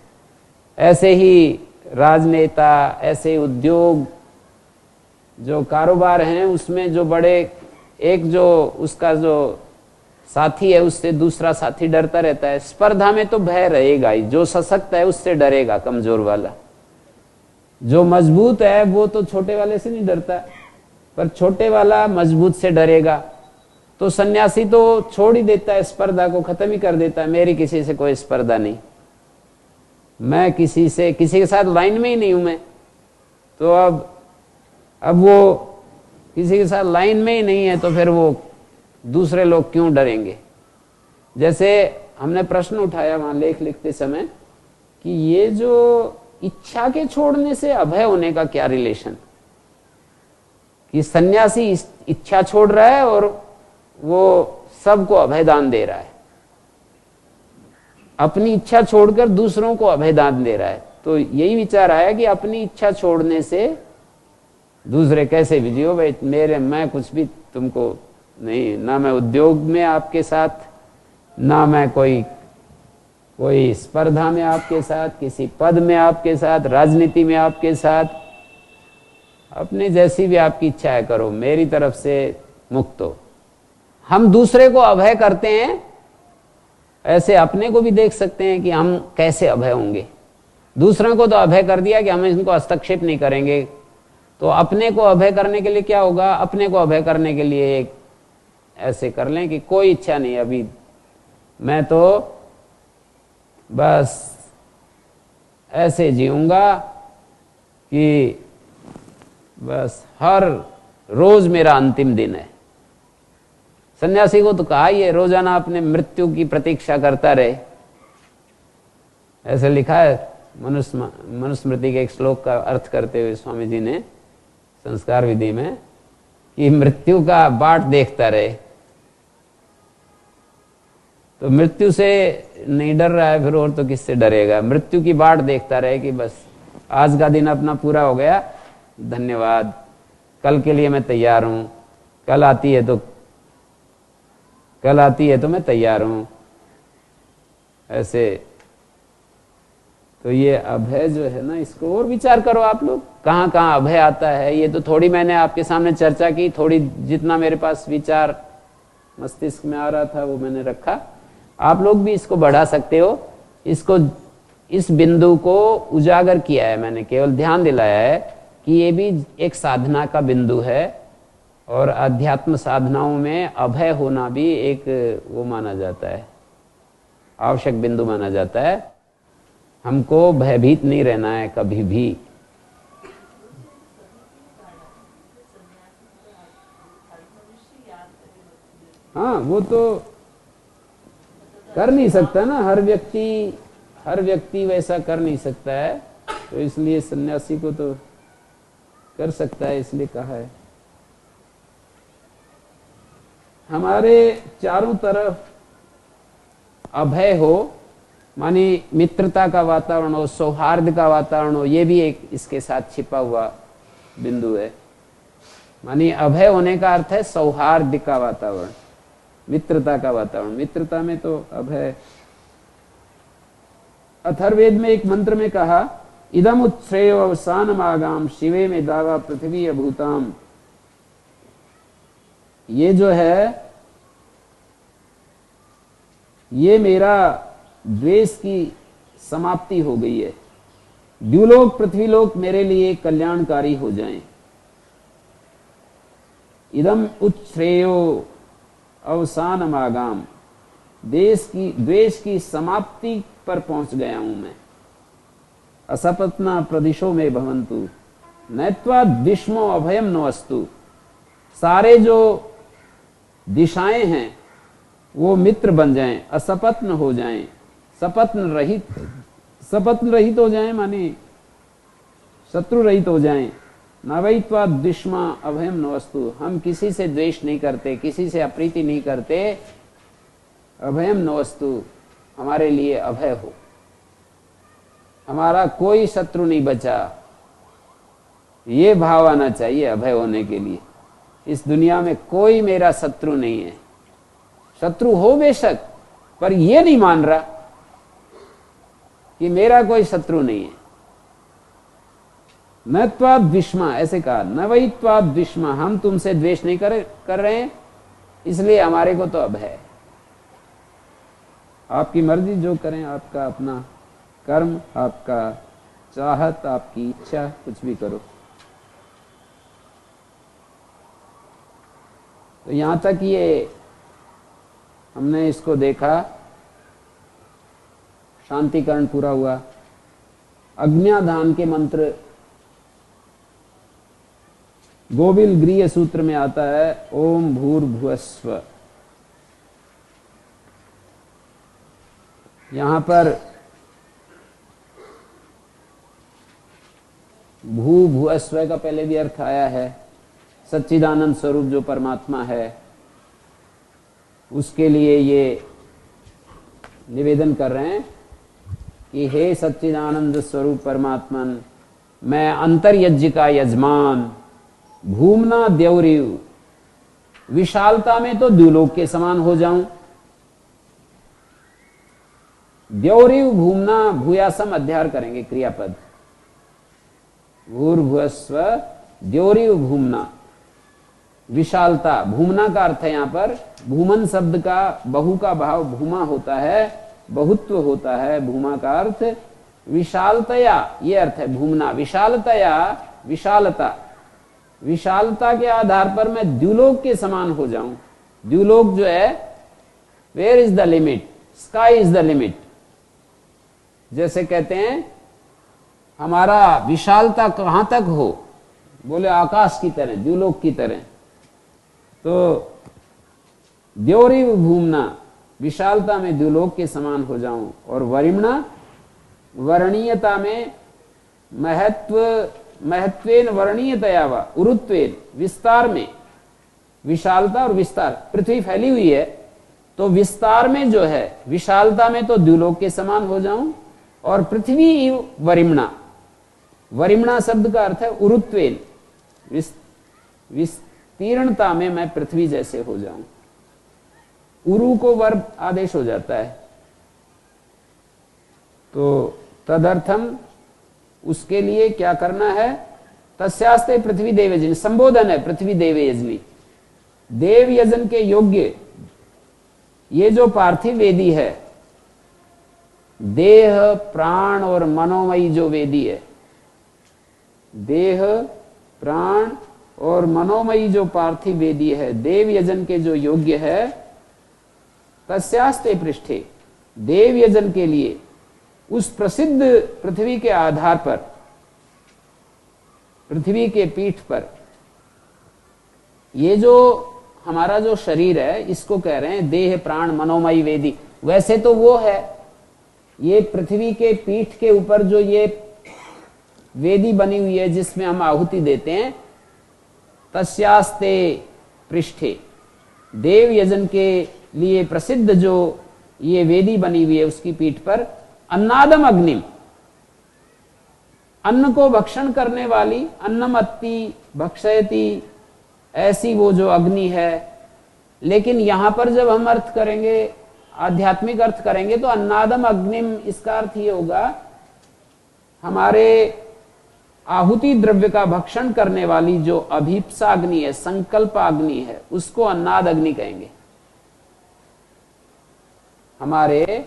ऐसे ही राजनेता, ऐसे उद्योग, जो कारोबार हैं, उसमें जो बड़े एक जो उसका जो साथी है उससे दूसरा साथी डरता रहता है। स्पर्धा में तो भय रहेगा ही, जो सशक्त है उससे डरेगा कमजोर वाला। जो मजबूत है वो तो छोटे वाले से नहीं डरता, पर छोटे वाला मजबूत से डरेगा। तो सन्यासी तो छोड़ ही देता है, स्पर्धा को खत्म ही कर देता है, मेरी किसी से कोई स्पर्धा नहीं, मैं किसी के साथ लाइन में ही नहीं हूं मैं। तो अब वो किसी के साथ लाइन में ही नहीं है, तो फिर वो दूसरे लोग क्यों डरेंगे। जैसे हमने प्रश्न उठाया वहां लेख लिखते समय कि ये जो इच्छा के छोड़ने से अभय होने का क्या रिलेशन, कि सन्यासी इच्छा छोड़ रहा है और वो सबको अभयदान दे रहा है, अपनी इच्छा छोड़कर दूसरों को अभयदान दे रहा है। तो यही विचार आया कि अपनी इच्छा छोड़ने से दूसरे कैसे भी जियो भाई, मैं कुछ भी तुमको नहीं, ना मैं उद्योग में आपके साथ, ना मैं कोई स्पर्धा में आपके साथ, किसी पद में आपके साथ, राजनीति में आपके साथ, अपने जैसी भी आपकी इच्छा है करो, मेरी तरफ से मुक्त हो। हम दूसरे को अभय करते हैं, ऐसे अपने को भी देख सकते हैं कि हम कैसे अभय होंगे। दूसरों को तो अभय कर दिया कि हम इनको हस्तक्षेप नहीं करेंगे, तो अपने को अभय करने के लिए क्या होगा, अपने को अभय करने के लिए एक ऐसे कर लें कि कोई इच्छा नहीं, अभी मैं तो बस ऐसे जीऊंगा कि बस हर रोज मेरा अंतिम दिन है। सन्यासी को तो कहा ही है रोजाना अपने मृत्यु की प्रतीक्षा करता रहे, ऐसे लिखा है मनुस्मृति के एक श्लोक का अर्थ करते हुए स्वामी जी ने संस्कार विधि में, कि मृत्यु का बाट देखता रहे। तो मृत्यु से नहीं डर रहा है, फिर और तो किससे डरेगा। मृत्यु की बाट देखता रहे कि बस आज का दिन अपना पूरा हो गया, धन्यवाद, कल के लिए मैं तैयार हूं, कल आती है तो मैं तैयार हूं। ऐसे तो ये अभय जो है ना, इसको और विचार करो आप लोग, कहां कहां अभय आता है। ये तो थोड़ी मैंने आपके सामने चर्चा की, थोड़ी जितना मेरे पास विचार मस्तिष्क में आ रहा था वो मैंने रखा। आप लोग भी इसको बढ़ा सकते हो, इस बिंदु को उजागर किया है मैंने, केवल ध्यान दिलाया है कि ये भी एक साधना का बिंदु है, और अध्यात्म साधनाओं में अभय होना भी एक वो माना जाता है, आवश्यक बिंदु माना जाता है। हमको भयभीत नहीं रहना है कभी भी। हाँ, वो तो कर नहीं सकता ना, हर व्यक्ति वैसा कर नहीं सकता है, तो इसलिए सन्यासी को तो कर सकता है, इसलिए कहा है। हमारे चारों तरफ अभय हो, मानी मित्रता का वातावरण हो, सौहार्द का वातावरण हो, ये भी एक इसके साथ छिपा हुआ बिंदु है। मानी अभय होने का अर्थ है सौहार्द का वातावरण, मित्रता का वातावरण। मित्रता में तो अभय। अथर्ववेद में एक मंत्र में कहा, इदम उत्श्रेय अवसानम आगाम शिवे में दावा पृथ्वी अभूताम। ये जो है, ये मेरा द्वेष की समाप्ति हो गई है। द्युलोक पृथ्वीलोक मेरे लिए कल्याणकारी हो जाएं। इदम उत्श्रेयो अवसानम आगाम, द्वेष की समाप्ति पर पहुंच गया हूं मैं। असपत्ना प्रदिशो में भवंतु नैत्वा दिश्मो अभयम नो अस्तु। सारे जो दिशाएं हैं वो मित्र बन जाएं, असपत्न हो जाएं, सपत्न रहित हो जाएं, माने शत्रु रहित हो जाएं। नवैत्वा दिश्मा अभयम नो अस्तु। हम किसी से द्वेष नहीं करते, किसी से अप्रीति नहीं करते। अभयम नो अस्तु, हमारे लिए अभय हो, हमारा कोई शत्रु नहीं बचा। ये भाव आना चाहिए अभय होने के लिए। इस दुनिया में कोई मेरा शत्रु नहीं है। शत्रु हो बेशक, पर ये नहीं मान रहा कि मेरा कोई शत्रु नहीं है। नत्वा द्विष्मा, ऐसे कहा, नवैत्वा द्विष्मा, हम तुमसे द्वेष नहीं कर रहे हैं, इसलिए हमारे को तो अभय है। आपकी मर्जी, जो करें, आपका अपना कर्म, आपका चाहत, आपकी इच्छा, कुछ भी करो। तो यहां तक ये हमने इसको देखा, शांतिकरण पूरा हुआ। अज्ञाधान के मंत्र गोविल गृह सूत्र में आता है, ओम भूर्भुवस्व। यहां पर भू भुवस्व का पहले भी अर्थ आया है। सच्चिदानंद स्वरूप जो परमात्मा है, उसके लिए ये निवेदन कर रहे हैं कि हे सच्चिदानंद स्वरूप परमात्मन, मैं अंतर्यज्ञ का यजमान, भूमना द्यौरिव, विशालता में तो द्युलोक के समान हो जाऊं। द्यौरिव भूमना, भूयासम अध्यार करेंगे क्रियापद। भूर्भुवस्व द्यौरिव भूमना, विशालता। भूमना का अर्थ है यहां पर, भूमन शब्द का बहु का भाव भूमा होता है, बहुत्व होता है। भूमा का अर्थ विशालतया, ये अर्थ है भूमना। विशालतया, विशालता, विशालता के आधार पर मैं द्युलोक के समान हो जाऊं। द्युलोक जो है, where is the limit, sky is the limit. जैसे कहते हैं हमारा विशालता कहां तक हो, बोले आकाश की तरह, द्युलोक की तरह। तो द्यौरिव भूमना, विशालता में द्युलोक के समान हो जाऊं। और वरिमणा, वर्णीयता में महत्वेन वर्णीयतया वा उरुत्वेन, विस्तार में। विशालता और विस्तार, पृथ्वी फैली हुई है तो विस्तार में जो है, विशालता में तो द्युलोक के समान हो जाऊं। और पृथ्वी वरिमणा, वरिमणा शब्द का अर्थ है उरुत्वेन, विस्तीर्णता में मैं पृथ्वी जैसे हो जाऊं। उरु को वर्ब आदेश हो जाता है, तो तदर्थम उसके लिए क्या करना है, तस्यास्ते पृथ्वी देवयजनी, संबोधन है पृथ्वी देवयजनी, देव यजन के योग्य। ये जो पार्थिव वेदी है, देह प्राण और मनोमयी जो वेदी है, देह प्राण और मनोमयी जो पार्थिव वेदी है, देव यजन के जो योग्य है, तस्यास्ते पृष्ठे, देव यजन के लिए उस प्रसिद्ध पृथ्वी के आधार पर, पृथ्वी के पीठ पर, ये जो हमारा जो शरीर है इसको कह रहे हैं देह प्राण मनोमयी वेदी। वैसे तो वो है, ये पृथ्वी के पीठ के ऊपर जो ये वेदी बनी हुई है जिसमें हम आहुति देते हैं, तस्यास्ते पृष्ठे, देव यजन के लिए प्रसिद्ध जो ये वेदी बनी हुई है उसकी पीठ पर अन्नादम अग्निम, अन्न को भक्षण करने वाली, अन्नमत्ति भक्षयति, ऐसी वो जो अग्नि है। लेकिन यहां पर जब हम अर्थ करेंगे, आध्यात्मिक अर्थ करेंगे, तो अन्नादम अग्निम इसका अर्थ ये होगा हमारे आहुति द्रव्य का भक्षण करने वाली जो अभीप्सा अग्नि है, संकल्प अग्नि है, उसको अन्नाद अग्नि कहेंगे। हमारे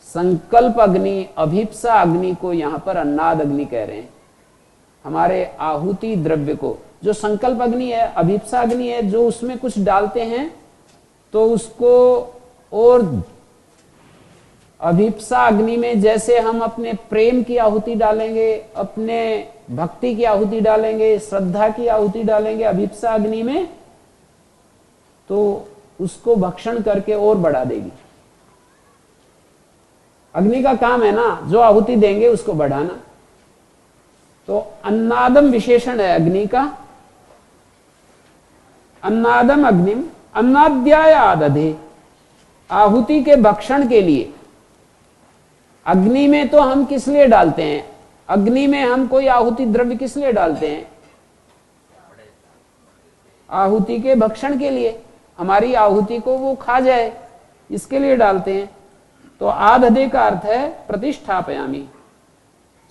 संकल्प अग्नि, अभीप्सा अग्नि को यहां पर अन्नाद अग्नि कह रहे हैं। हमारे आहुति द्रव्य को, जो संकल्प अग्नि है, अभीप्सा अग्नि है, जो उसमें कुछ डालते हैं तो उसको, और अभीप्सा अग्नि में जैसे हम अपने प्रेम की आहुति डालेंगे, अपने भक्ति की आहुति डालेंगे, श्रद्धा की आहुति डालेंगे अभीप्सा अग्नि में, तो उसको भक्षण करके और बढ़ा देगी। अग्नि का काम है ना, जो आहुति देंगे उसको बढ़ाना। तो अन्नादम विशेषण है अग्नि का। अन्नादम अग्निम अन्नाद्याय आदधे, आहुति के भक्षण के लिए। अग्नि में तो हम किस लिए डालते हैं? अग्नि में हम कोई आहुति द्रव्य किस लिए डालते हैं? आहुति के भक्षण के लिए, हमारी आहुति को वो खा जाए, इसके लिए डालते हैं। तो आदधे का अर्थ है प्रतिष्ठापयामी,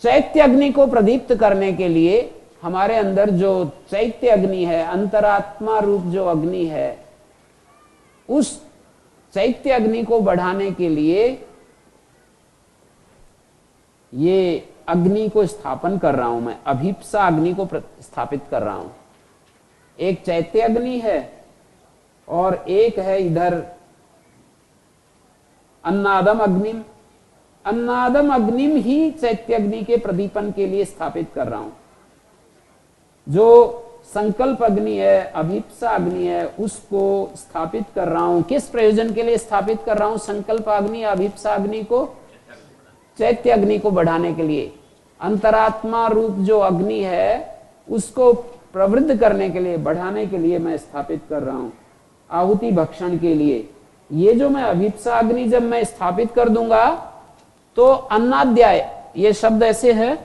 चैत्य अग्नि को प्रदीप्त करने के लिए हमारे अंदर जो चैत्य अग्नि है, अंतरात्मा रूप जो अग्नि है, उस चैत्य अग्नि को बढ़ाने के लिए ये अग्नि को स्थापन कर रहा हूं मैं, अभीप्सा अग्नि को स्थापित कर रहा हूं। एक चैत्य अग्नि है और एक है इधर अन्नादम अग्निम। अन्नादम अग्निम ही चैत्य अग्नि के प्रदीपन के लिए स्थापित कर रहा हूं। जो संकल्प अग्नि है, अभीप्सा अग्नि है, उसको स्थापित कर रहा हूं। किस प्रयोजन के लिए स्थापित कर रहा हूं संकल्प अग्नि, अभीप्सा अग्नि को? चैत्य अग्नि को बढ़ाने के लिए। अंतरात्मा रूप जो अग्नि है उसको प्रवृद्ध करने के लिए, बढ़ाने के लिए मैं स्थापित कर रहा हूं, आहुति भक्षण के लिए। ये जो मैं अभीप्सा अग्नि जब मैं स्थापित कर दूंगा तो अन्नाद्याय, ये शब्द ऐसे है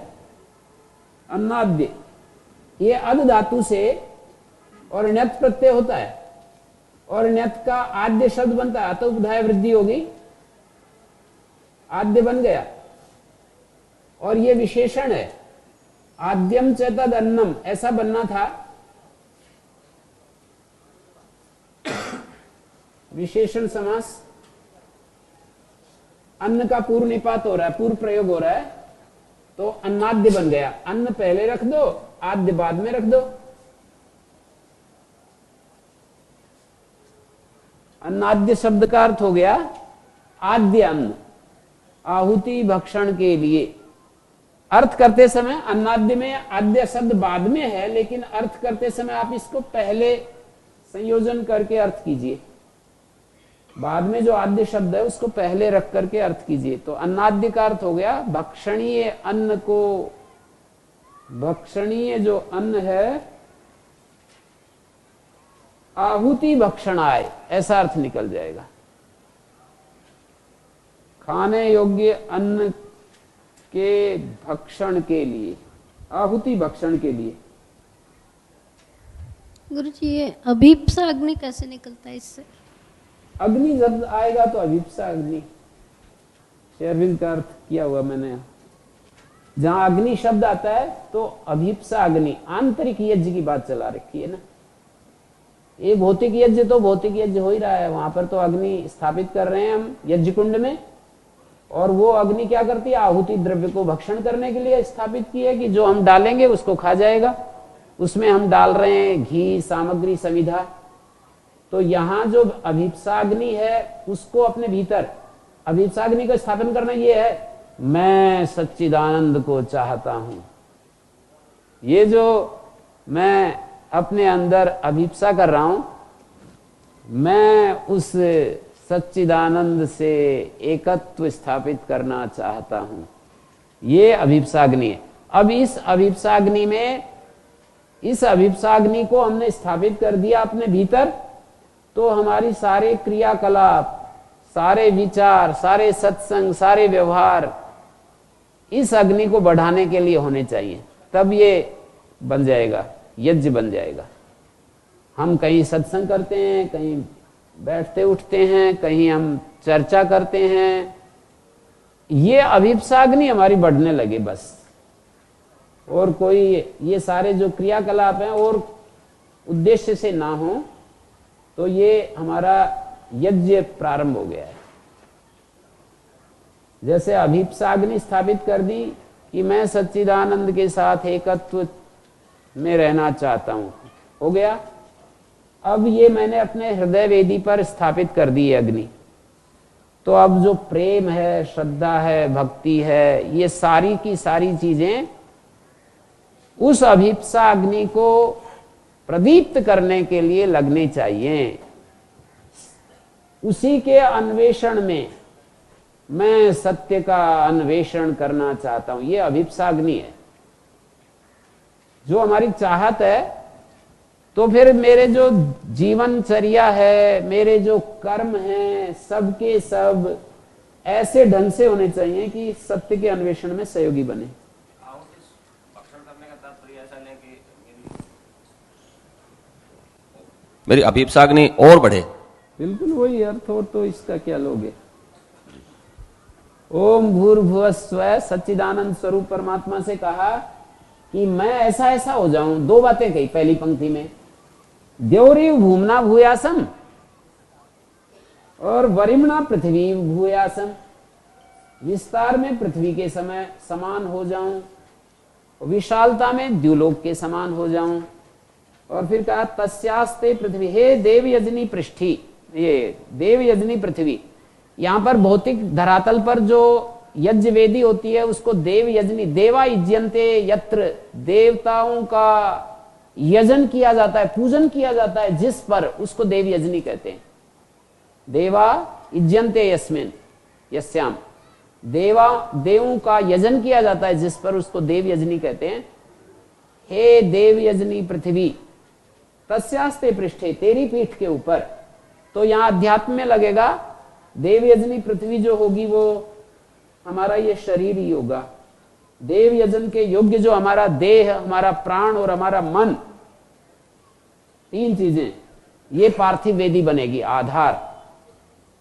अन्नाद्य, ये अद धातु से और ण्यत प्रत्यय होता है और ण्यत का आद्य शब्द बनता है, तो उपधाय वृद्धि होगी, आद्य बन गया। और ये विशेषण है, आद्यम च तद अन्नम, ऐसा बनना था। विशेषण समास, अन्न का पूर्व निपात हो रहा है, पूर्व प्रयोग हो रहा है, तो अन्नाद्य बन गया। अन्न पहले रख दो, आद्य बाद में रख दो। अन्नाद्य शब्द का अर्थ हो गया आद्य अन्न, आहुति भक्षण के लिए। अर्थ करते समय अन्नाद्य में आद्य शब्द बाद में है, लेकिन अर्थ करते समय आप इसको पहले संयोजन करके अर्थ कीजिए। बाद में जो आद्य शब्द है उसको पहले रख करके अर्थ कीजिए। तो अन्नाद्य का अर्थ हो गया भक्षणीय अन्न को, भक्षणीय जो अन्न है, आहुति भक्षणाय, ऐसा अर्थ निकल जाएगा। खाने योग्य अन्न के भक्षण के लिए, आहुति भक्षण के लिए। गुरुजी ये अभीप्सा अग्नि कैसे निकलता है इससे? अग्नि जब आएगा तो अभीप्सा अग्नि, शेरविंद का अर्थ किया हुआ मैंने। जहां अग्नि शब्द आता है तो अभीप्सा अग्नि, आंतरिक यज्ञ की बात चला रखी है ना। ये भौतिक यज्ञ तो भौतिक यज्ञ हो ही रहा है, वहां पर तो अग्नि स्थापित कर रहे हैं हम यज्ञ कुंड में, और वो अग्नि क्या करती है? आहुति द्रव्य को भक्षण करने के लिए स्थापित की है कि जो हम डालेंगे उसको खा जाएगा। उसमें हम डाल रहे हैं घी, सामग्री, समिधा। तो यहां जो अभीप्साग्नि है उसको अपने भीतर, अभीप्साग्नि को स्थापन करना ये है, मैं सच्चिदानंद को चाहता हूं। ये जो मैं अपने अंदर अभीप्सा कर रहा हूं, मैं उस सच्चिदानंद से एकत्व स्थापित करना चाहता हूं। ये अभिप्साग्नि है। अब इस अभिप्साग्नि में, इस अभिप्साग्नि को हमने स्थापित कर दिया अपने भीतर, तो हमारी सारे क्रियाकलाप, सारे विचार, सारे सत्संग, सारे व्यवहार इस अग्नि को बढ़ाने के लिए होने चाहिए। तब ये बन जाएगा, यज्ञ बन जाएगा। हम कहीं सत्संग करते हैं, कहीं बैठते उठते हैं, कहीं हम चर्चा करते हैं, ये अभिप्साग्नि हमारी बढ़ने लगे बस। और कोई ये सारे जो क्रियाकलाप हैं और उद्देश्य से ना हो, तो ये हमारा यज्ञ प्रारंभ हो गया है। जैसे अभिप्साग्नि स्थापित कर दी कि मैं सच्चिदानंद के साथ एकत्व में रहना चाहता हूं, हो गया। अब ये मैंने अपने हृदय वेदी पर स्थापित कर दी है अग्नि। तो अब जो प्रेम है, श्रद्धा है, भक्ति है, ये सारी की सारी चीजें उस अभिप्सा अग्नि को प्रदीप्त करने के लिए लगनी चाहिए। उसी के अन्वेषण में मैं सत्य का अन्वेषण करना चाहता हूं, ये अभिप्सा अग्नि है जो हमारी चाहत है। तो फिर मेरे जो जीवनचर्या है, मेरे जो कर्म हैं, सबके सब ऐसे ढंग से होने चाहिए कि सत्य के अन्वेषण में सहयोगी बने। मेरी अभिप्साग्नि और बढ़े। बिल्कुल वही अर्थ। और तो इसका क्या लोगे। ओम भूर्भुवः स्वः सच्चिदानंद स्वरूप परमात्मा से कहा कि मैं ऐसा ऐसा हो जाऊं। दो बातें कही पहली पंक्ति में, द्यौरी भूमना भूयासम और वरिमणा पृथ्वी भूयासम। विस्तार में पृथ्वी के समय समान हो जाऊं, विशालता में द्युलोक के समान हो जाऊं। और फिर कहा तस्यास्ते पृथ्वी, हे देव यजनी पृष्ठी, ये देव यजनी पृथ्वी। यहां पर भौतिक धरातल पर जो यज्ञ वेदी होती है उसको देव यजनी, देवा यज्यन्ते यत्र, देवताओं का यजन किया जाता है, पूजन किया जाता है जिस पर, उसको देव यजनी कहते हैं। देवा यज्यन्ते यस्मिन यस्याम, देवा देवों का यजन किया जाता है जिस पर, उसको देव यजनी कहते हैं। हे देव यजनी पृथ्वी तस्यास्ते पृष्ठे, तेरी पीठ के ऊपर। तो यहां अध्यात्म में लगेगा देव यजनी पृथ्वी जो होगी वो हमारा ये शरीर ही होगा। देव यजन के योग्य जो हमारा देह, हमारा प्राण और हमारा मन, तीन चीजें, ये पार्थिव वेदी बनेगी। आधार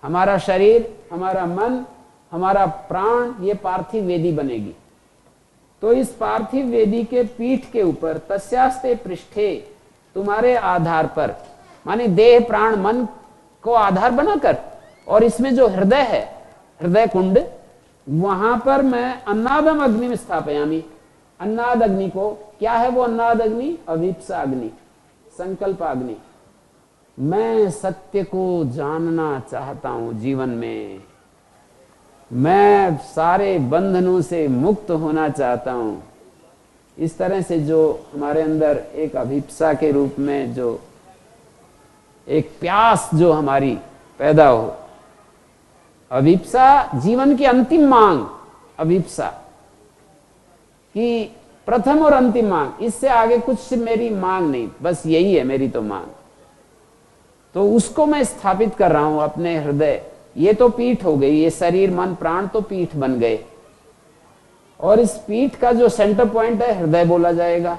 हमारा शरीर, हमारा मन, हमारा प्राण, ये पार्थिव वेदी बनेगी। तो इस पार्थिव वेदी के पीठ के ऊपर तस्यास्ते पृष्ठे, तुम्हारे आधार पर, माने देह प्राण मन को आधार बनाकर, और इसमें जो हृदय है, हृदय कुंड, वहां पर मैं अन्नादम अग्नि में स्थापयामी। अन्नाद अग्नि को, क्या है वो अन्नाद अग्नि? अभिप्सा अग्नि, संकल्प अग्नि। मैं सत्य को जानना चाहता हूं जीवन में, मैं सारे बंधनों से मुक्त होना चाहता हूं। इस तरह से जो हमारे अंदर एक अभिप्सा के रूप में जो एक प्यास जो हमारी पैदा हो, अभिप्सा जीवन की अंतिम मांग, अभिप्सा कि प्रथम और अंतिम मांग, इससे आगे कुछ मेरी मांग नहीं, बस यही है मेरी तो मांग। तो उसको मैं स्थापित कर रहा हूं अपने हृदय। ये तो पीठ हो गई, ये शरीर मन प्राण तो पीठ बन गए, और इस पीठ का जो सेंटर पॉइंट है हृदय बोला जाएगा।